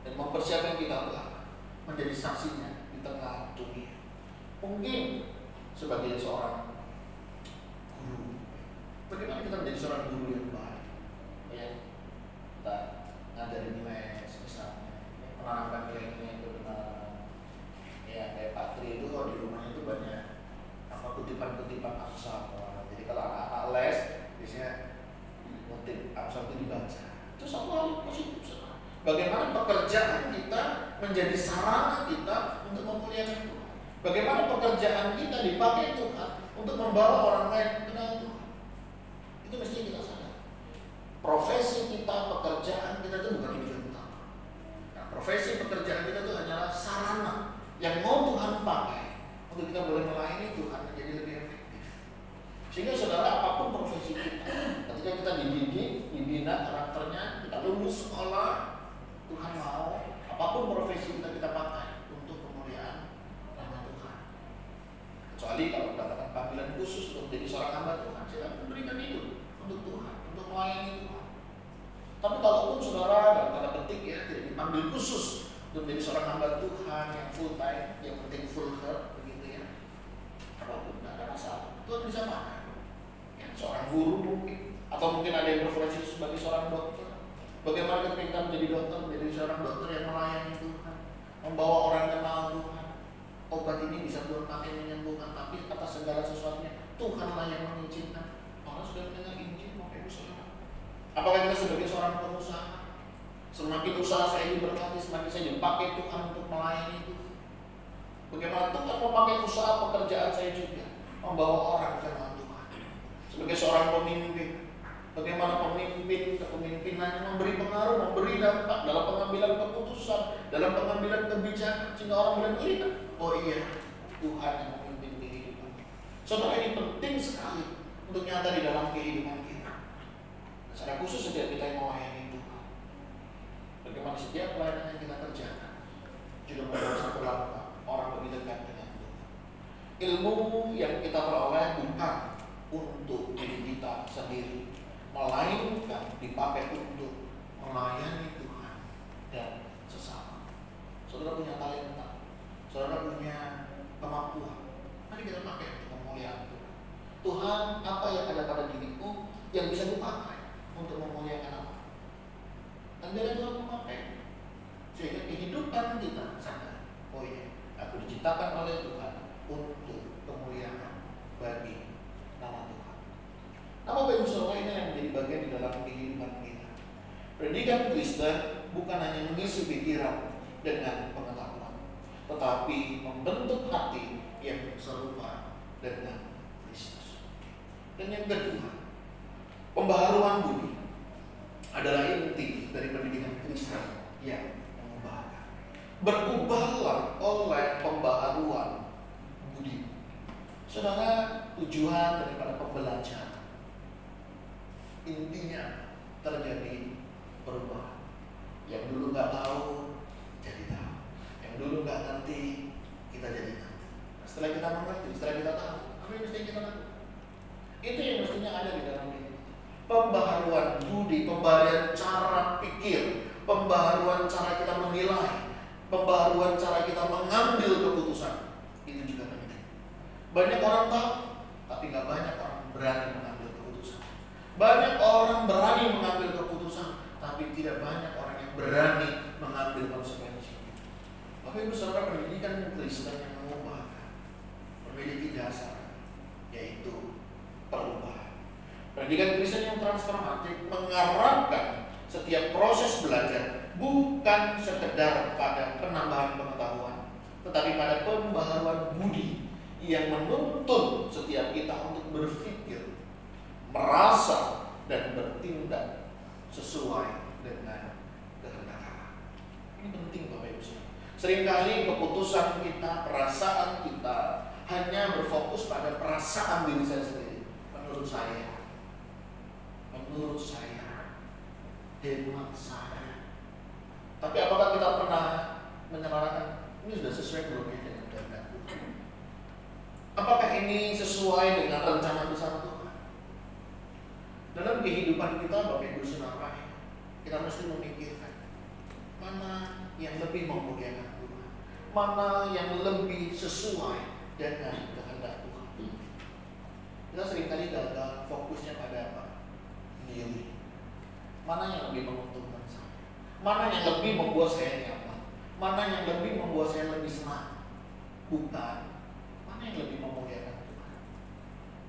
dan mempersiapkan kita untuk apa? Menjadi saksinya di tengah dunia. Mungkin sebagai seorang guru, bagaimana kita menjadi seorang guru yang baik? Ya, kita ngajarin les misalnya, menanamkan nilai-nilai yang benar. Ya, kayak Pak Tri itu kalau di rumahnya itu banyak kutipan-kutipan aksara. Jadi kalau anak-anak les biasanya kutip aksara itu dibaca. Itu satu hal positif. Bagaimana pekerjaan kita menjadi sarana kita untuk memuliakan Tuhan. Bagaimana pekerjaan kita dipakai Tuhan untuk membawa orang lain kenal Tuhan. Itu mesti kita sadar. Profesi kita, pekerjaan kita itu bukan tujuan utama. Nah, profesi pekerjaan kita itu hanyalah sarana yang mau Tuhan pakai untuk kita boleh melayani Tuhan menjadi lebih efektif. Sehingga saudara, apapun profesi kita, ketika kita dididik, dibina karakternya, kita lulus sekolah, Tuhan mau apapun profesi kita pakai untuk kemuliaan nama Tuhan. Kecuali kalau mendapatkan panggilan khusus untuk menjadi seorang hamba Tuhan, silakan memberikan hidup untuk Tuhan, untuk melayani Tuhan. Tapi kalaupun saudara dalam tanda petik ya tidak dipanggil khusus untuk menjadi seorang hamba Tuhan yang full time, yang penting full heart, apapun, tidak ada masalah. Tuhan bisa pakai ya, seorang guru mungkin, atau mungkin ada yang berprofesi sebagai seorang dokter. Bagaimana ketika kita menjadi dokter, menjadi seorang dokter yang melayani Tuhan, membawa orang kenal Tuhan. Obat ini bisa Tuhan pakai menyembuhkan, tapi atas segala sesuatunya Tuhanlah yang mengizinkan. Orang sudah mendengar Injil, Bapak Ibu Saudara. Apakah kita sebagai seorang pengusaha, semakin usaha saya diberkati, semakin saya dipakai Tuhan untuk melayani itu? Bagaimana Tuhan memakai usaha pekerjaan saya juga membawa orang ke dalam Tuhan? Sebagai seorang pemimpin, bagaimana pemimpin kepemimpinannya memberi pengaruh, memberi dampak dalam pengambilan keputusan, dalam pengambilan kebijakan, sehingga orang boleh melihat, oh iya, Tuhan yang memimpin kehidupan. Saudara, ini penting sekali untuk nyata di dalam kehidupan kita. Secara khusus setiap kita yang melayani Tuhan, bagaimana setiap pelayanan yang kita kerjakan juga membawa satu langkah orang lebih dekat dengan Tuhan. Ilmu yang kita peroleh bukan untuk diri kita sendiri, melainkan dipakai untuk melayani Tuhan dan sesama. Saudara punya talenta, saudara punya kemampuan, mari kita pakai untuk memuliakan Tuhan. Tuhan, apa yang ada pada diriku yang bisa dipakai untuk memuliakan apa? Dan biarlah Tuhan memakai sehingga kehidupan kita sadar, oh iya, aku diciptakan oleh Tuhan untuk kemuliaan bagi nama Tuhan. Nama Bapak Saudara ini yang menjadi bagian di dalam kehidupan kita. Pendidikan Kristen bukan hanya mengisi pikiran dengan pengetahuan, tetapi membentuk hati yang serupa dengan Kristus. Dan yang kedua, pembaharuan budi adalah inti dari pendidikan Kristen yang mengubahkan. Berubahlah oleh pembaharuan budi. Saudara, tujuan daripada pembelajaran intinya terjadi perubahan. Yang dulu nggak tahu jadi tahu, yang dulu nggak ngerti kita jadi ngerti. Setelah kita mengerti, setelah kita tahu, apa yang mesti kita lakukan? Itu yang mestinya ada di dalam diri. Pembaharuan budi, pembaharuan cara pikir, pembaharuan cara kita menilai, pembaharuan cara kita mengambil keputusan, itu juga penting. Banyak orang tahu, tapi nggak banyak orang berani mengambil keputusan. Banyak orang berani mengambil keputusan, tapi tidak banyak orang yang berani mengambil konsekuensi. Bapak Ibu Saudara, pendidikan Kristen yang mengubahkan memiliki dasar, yaitu perubahan. Pendidikan Kristen yang transformatif mengarahkan setiap proses belajar bukan sekedar pada penambahan pengetahuan, tetapi pada pembaharuan budi yang menuntut setiap kita untuk berpikir, merasa, dan bertindak sesuai dengan kehendak Allah. Ini penting Bapak Ibu Saudara. Seringkali keputusan kita, perasaan kita hanya berfokus pada perasaan diri saya sendiri. Menurut saya, hemat saya. Tapi apakah kita pernah menyalahkan ini sudah sesuai belum ya dengan kehendak Tuhan? Apakah ini sesuai dengan rencana besar Tuhan? Dalam kehidupan kita, Bapak Ibu Saudara, kita mesti memikirkan mana yang lebih memuliakan Tuhan, mana yang lebih sesuai dengan kehendak Tuhan. Kita seringkali gagal fokusnya pada apa? Diri. Mana yang lebih menguntungkan saya? Mana yang lebih membuat saya nyaman? Mana yang lebih membuat saya lebih senang? Bukan mana yang lebih memuliakan Tuhan.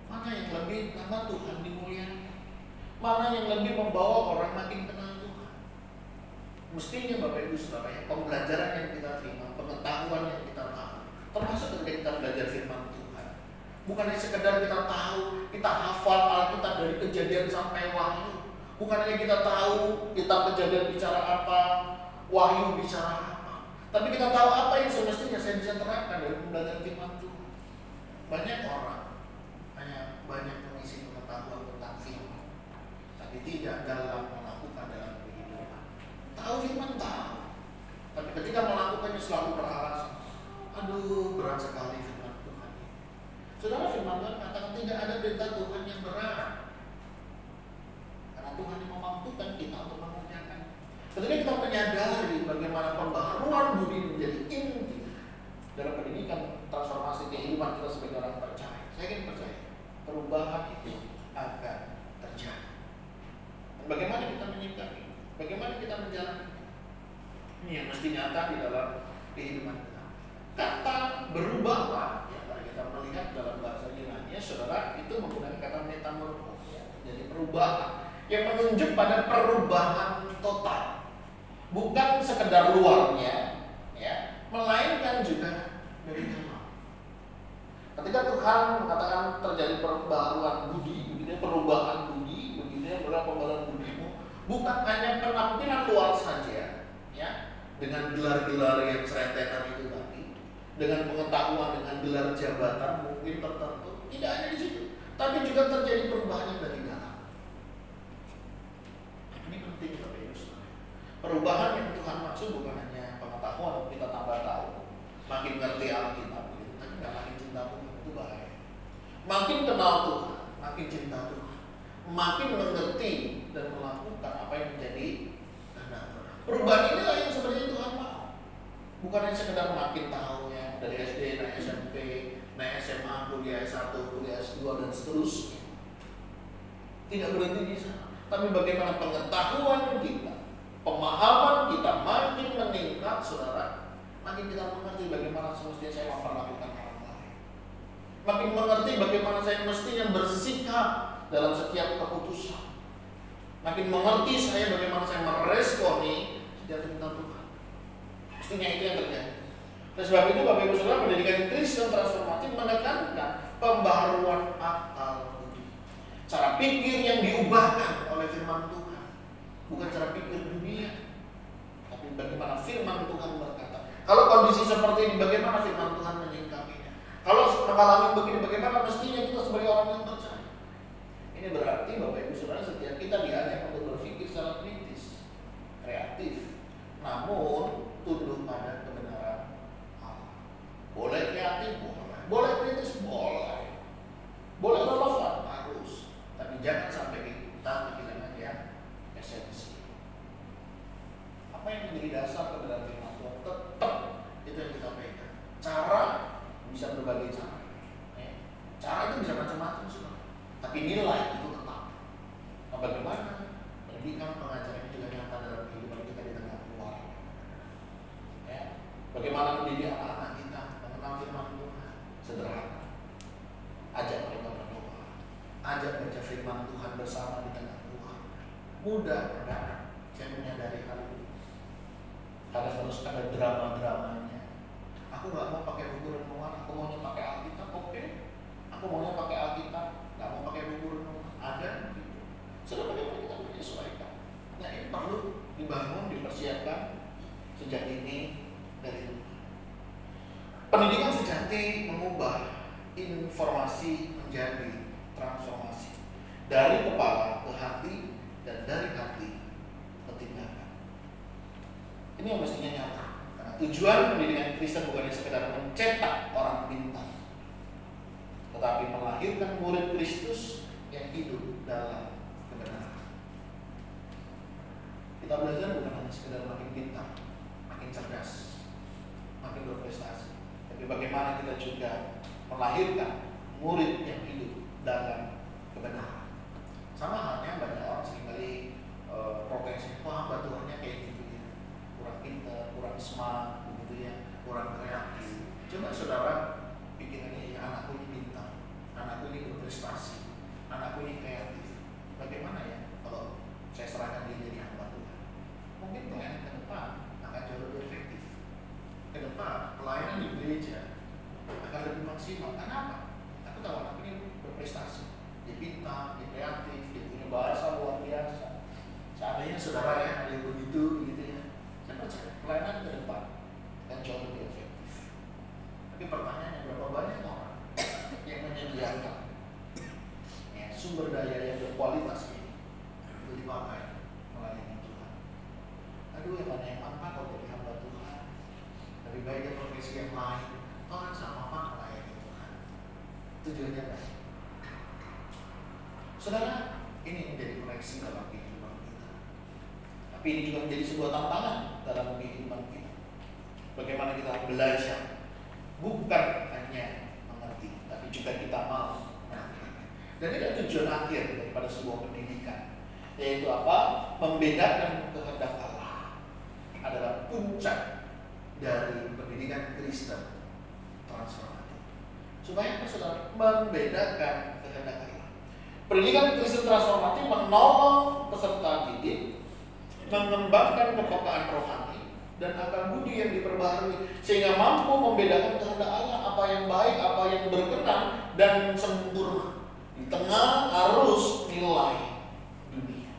Mana yang lebih nama Tuhan dimuliakan? Mana yang lebih membawa orang makin kenal Tuhan? Mestinya Bapak Ibu Saudara, ya, pembelajaran yang kita terima, pengetahuan yang kita tahu, termasuk ketika kita belajar firman Tuhan, bukan hanya sekedar kita tahu, kita hafal Alkitab dari Kejadian sampai Wahyu. Bukan hanya kita tahu kitab Kejadian bicara apa, Wahyu bicara apa, tapi kita tahu apa yang semestinya saya bisa terapkan dari pembelajaran firman Tuhan. Banyak orang hanya banyak mengisi pengetahuan tentang firman, tapi tidak dalam melakukan dalam kehidupan. Tahu firman tahu, tapi ketika melakukannya selalu beralasan, aduh berat sekali firman Tuhan. Saudara, firman Tuhan katakan tidak ada perintah Tuhan yang berat. Tuhan yang memampukan kita untuk mengerjakan. Ketika kita menyadari bagaimana pembaharuan budi menjadi inti dalam pendidikan transformasi kehidupan kita sebagai orang percaya, saya ingin percaya perubahan itu akan terjadi. Dan bagaimana kita menyikapi, bagaimana kita menjalani ini yang mesti nyata di dalam kehidupan kita. Kata berubahlah, ya, kalau kita melihat dalam bahasa Yunani, saudara, itu perubahan yang menunjuk pada perubahan total, bukan sekedar luarnya, ya, melainkan juga dari dalam. Ketika Tuhan mengatakan terjadi perubahan budi, begini perubahan budi, begini adalah pembaruan budimu, bukan hanya penampilan luar saja, ya, dengan gelar-gelar yang serentetan itu tadi, dengan pengetahuan, dengan gelar jabatan mungkin tertentu, tidak hanya di situ, tapi juga terjadi perubahan dari dalam. Ini penting Bapak Ibu Saudara. Perubahan yang Tuhan maksud bukan hanya pengetahuan, kita tambah tahu, makin ngerti Alkitab, tapi nggak makin cinta Tuhan, itu bahaya. Makin kenal Tuhan, makin cinta Tuhan, makin mengerti dan melakukan apa yang menjadi kehendak Tuhan. Perubahan inilah yang sebenarnya Tuhan mau. Bukan hanya sekedar makin tahu ya, dari SD, naik SMP, naik SMA, kuliah S1, kuliah S2 dan seterusnya. Tidak berhenti di sana, tapi bagaimana pengetahuan kita, pemahaman kita makin meningkat, saudara. Makin kita mengerti bagaimana semestinya saya memperlakukan orang lain. Makin mengerti bagaimana saya mestinya bersikap dalam setiap keputusan. Makin mengerti saya bagaimana saya meresponi setiap perintah Tuhan. Mestinya itu yang terjadi. Oleh sebab itu Bapak Ibu Saudara, pendidikan Kristen transformatif menekankan pembaharuan akal budi. Cara pikir yang diubahkan oleh firman Tuhan, bukan cara pikir dunia, tapi bagaimana firman Tuhan berkata. Kalau kondisi seperti ini, bagaimana firman Tuhan menyikapinya? Kalau mengalami begini, bagaimana mestinya kita sebagai orang yang percaya? Ini berarti Bapak Ibu Saudara, setiap kita diajak untuk berpikir secara kritis, kreatif, namun tunduk pada kebenaran Allah. Boleh kreatif, boleh kritis, boleh relevan, harus, tapi jangan sampai kita kehilangan yang esensi. Apa yang menjadi dasar kebenaran firman Tuhan tetap itu yang kita pegang. Cara bisa berbagai cara. Cara itu bisa macam-macam, tapi nilai itu tetap. Nah, bagaimana pendidikan pengajaran juga nyata dalam kehidupan kita di tengah keluarga. Ya. Bagaimana mendidik anak-anak kita mengenal firman Tuhan sederhana. Ajak mereka berdoa, ajak baca firman Tuhan bersama di tengah keluarga. Mudah, anak-anak. Saya menyadari hal itu. Kadang harus ada drama-dramanya. Aku nggak mau pakai buku renungan, aku maunya pakai Alkitab, oke. Aku maunya pakai Alkitab, nggak mau pakai buku renungan. Ada gitu. Sudah bagaimana kita menyesuaikan. Nah, ini perlu dibangun, dipersiapkan sejak ini dari rumah. Pendidikan sejati mengubah informasi menjadi transformasi dari kepala ke hati dan dari hati ke tindakan. Ini yang mestinya nyata. Karena tujuan pendidikan Kristen bukan sekedar mencetak orang pintar, tetapi melahirkan murid Kristus yang hidup dalam kebenaran. Kita belajar bukan hanya sekedar makin pintar, makin cerdas, makin berprestasi, tapi bagaimana kita juga melahirkan murid yang hidup dalam kebenaran. Sama halnya banyak orang seringkali protes, wah batuannya kayak gitu ya, kurang pintar, kurang smart, begitu ya, kurang kreatif. Coba saudara pikirannya, ya anakku ini pintar, anakku ini berprestasi, anakku ini kreatif. Bagaimana ya kalau saya serahkan dia jadi hamba Tuhan? Mungkin pelayanan ke depan akan jauh lebih efektif. Ke depan pelayanan di gereja akan lebih maksimal. Kenapa? Aku tahu anak ini berprestasi, dia pintar, dia kreatif, dia punya bahasa luar biasa. Seandainya saudara yang ada begitu ya, saya percaya pelayanan ke depan akan jauh lebih efektif. Tapi pertanyaannya, berapa banyak orang yang menyediakan sumber daya yang berkualitas ini untuk dipakai melayani Tuhan? Aduh, yang mana yang manfaat kalau jadi hamba Tuhan? Lebih baik dia profesi yang lain. Tuhan sama apa melayani Tuhan? Tujuannya apa? Saudara, ini menjadi koneksi dalam kehidupan kita. Tapi ini juga menjadi sebuah tantangan dalam kehidupan kita. Bagaimana kita belajar, bukan hanya mengerti, tapi juga kita mau melakukan. Dan ini adalah tujuan akhir daripada sebuah pendidikan, yaitu apa? Membedakan kehendak Allah adalah puncak dari pendidikan Kristen transformatif. Supaya saudara membedakan kehendak Allah. Pendidikan Kristen transformatif menolong peserta didik mengembangkan kepekaan rohani dan akal budi yang diperbaharui sehingga mampu membedakan kehendak Allah, apa yang baik, apa yang berkenan dan sempurna di tengah arus nilai dunia.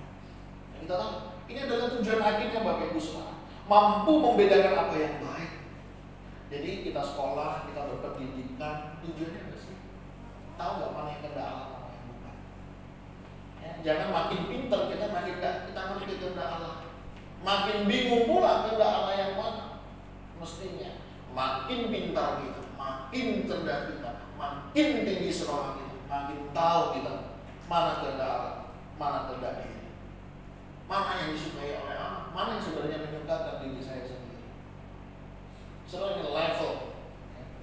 Yang kita tahu, ini adalah tujuan akhirnya Bapak Ibu Saudara, mampu membedakan apa yang baik. Jadi kita sekolah, kita berpendidikan, tujuannya apa sih? Tahu nggak mana yang kehendak Allah, mana yang bukan? Ya, jangan makin pintar kita ngerti kehendak Allah, makin bingung pula kehendak Allah yang mana. Mestinya makin pintar kita, makin cerdas kita, makin tinggi sekolah kita, makin tahu kita mana kehendak Allah, mana kehendak diri, mana yang disukai oleh Allah, mana yang sebenarnya menyukakan diri saya sendiri. Soalnya level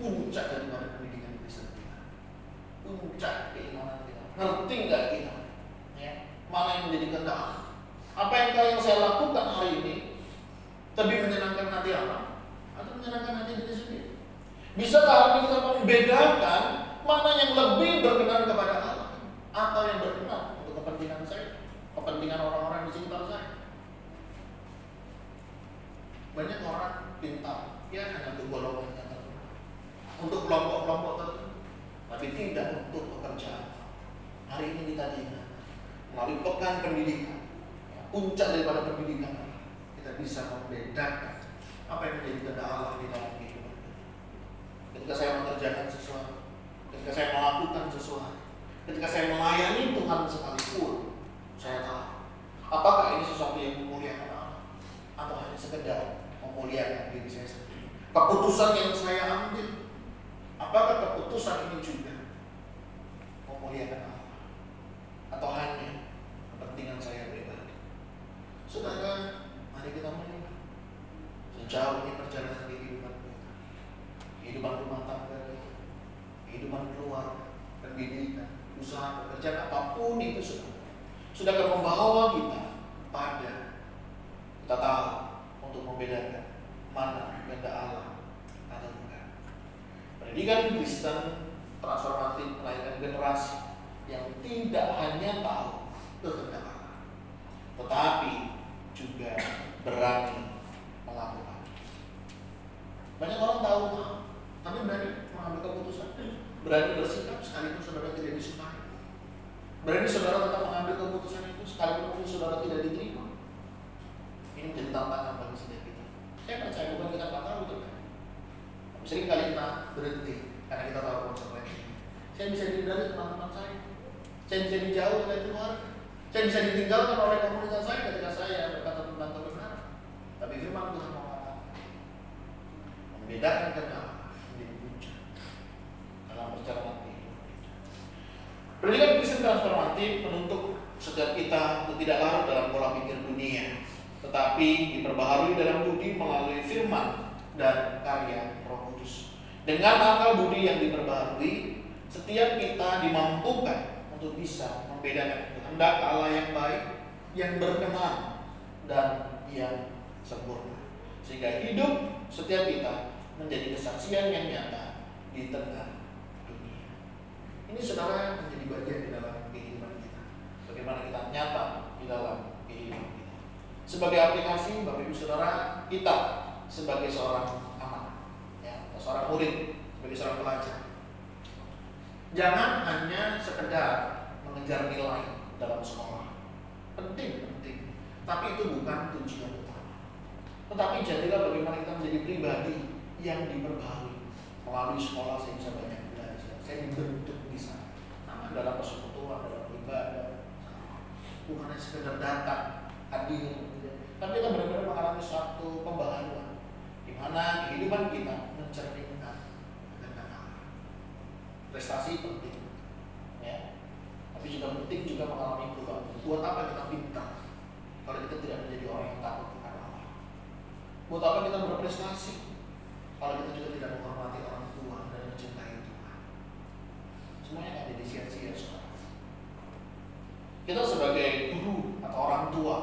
puncak daripada pendidikan Kristen kita, puncak keimanan kita. Ngerti nggak kita? Ya, mana yang menjadi kehendak Allah? Apa yang saya lakukan hari ini lebih menyenangkan hati Allah atau menyenangkan hati diri sendiri? Bisakah hari ini kita membedakan mana yang lebih berkenan kepada Allah atau yang berkenan untuk kepentingan saya, kepentingan orang-orang di sekitar saya? Banyak orang pintar, ya hanya untuk golongan tertentu, untuk kelompok-kelompok tertentu, tapi tidak untuk pekerjaan. Hari ini kita diingat melalui pekan pendidikan, puncak daripada pendidikan, kita bisa membedakan apa yang menjadi kehendak Allah di dalam kehidupan kita. Ketika saya mengerjakan sesuatu, ketika saya melakukan sesuatu, ketika saya melayani Tuhan sekalipun, saya tahu apakah ini sesuatu yang memuliakan Allah atau hanya sekedar memuliakan diri saya sendiri. Keputusan yang saya ambil, apakah keputusan ini juga memuliakan Allah atau hanya kepentingan saya pribadi? Saudara, mari kita melihat sejauh ini perjalanan kehidupan kita, kehidupan rumah tangga kita, kehidupan keluarga, pendidikan, usaha, pekerjaan, apapun itu sudah akan membawa kita pada kita tahu untuk membedakan mana kehendak Allah atau bukan. Pendidikan Kristen transformatif melahirkan generasi yang tidak hanya tahu kehendak Allah, tetapi juga berani melakukan. Banyak orang tahu, tapi berani mengambil keputusan, berani bersikap sekalipun saudara tidak disukai, berani saudara tetap mengambil keputusan itu sekalipun saudara tidak diterima. Ini menjadi tantangan bagi setiap kita. Saya percaya bukan kita nggak tahu, betul kan? Sering kali kita berhenti karena kita tahu konsekuensinya. Saya bisa dihindari teman-teman saya bisa dijauh dari keluarga, saya bisa ditinggalkan oleh komunitas saya ketika saya berkata tentang kebenaran. Tapi firman Tuhan mengatakan membedakan kehendak menjadi puncak dalam perjalanan hidup. Pendidikan Kristen transformatif menuntut setiap kita untuk tidak larut dalam pola pikir dunia, tetapi diperbaharui dalam budi melalui firman dan karya Roh Kudus. Dengan akal budi yang diperbaharui, setiap kita dimampukan untuk bisa membedakan kehendak Allah yang baik, yang berkenan, dan yang sempurna, sehingga hidup setiap kita menjadi kesaksian yang nyata di tengah dunia. Ini saudara menjadi bagian di dalam kehidupan kita. Bagaimana kita nyata di dalam kehidupan kita. Sebagai aplikasi, Bapak Ibu Saudara, kita sebagai seorang anak, ya, seorang murid, sebagai seorang pelajar, jangan hanya sekedar mengejar nilai dalam sekolah. Penting, tapi itu bukan tujuan utama. Tetapi jadilah bagaimana kita menjadi pribadi yang diperbaharui. Melalui sekolah saya bisa banyak belajar, saya dibentuk di sana. Nah, dalam persekutuan, dalam ibadah, bukan hanya sekedar datang, hadir, tapi kita benar-benar mengalami suatu pembaharuan di mana kehidupan kita mencerminkan kehendak Allah. Prestasi penting, ya, tapi juga penting juga mengalami perubahan. Buat apa kita pintar kalau kita tidak menjadi orang yang takut kepada Allah? Buat apa kita berprestasi kalau kita juga tidak menghormati orang tua dan mencintai Tuhan? Semuanya akan jadi sia-sia, saudara. Kita sebagai guru atau orang tua,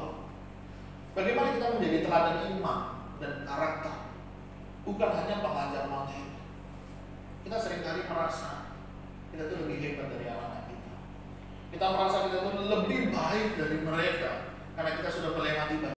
bagaimana kita menjadi teladan iman dan karakter, bukan hanya pengajar materi. Kita seringkali merasa kita tuh lebih hebat dari anak-anak kita. Kita merasa kita itu lebih baik dari mereka karena kita sudah melewati banyak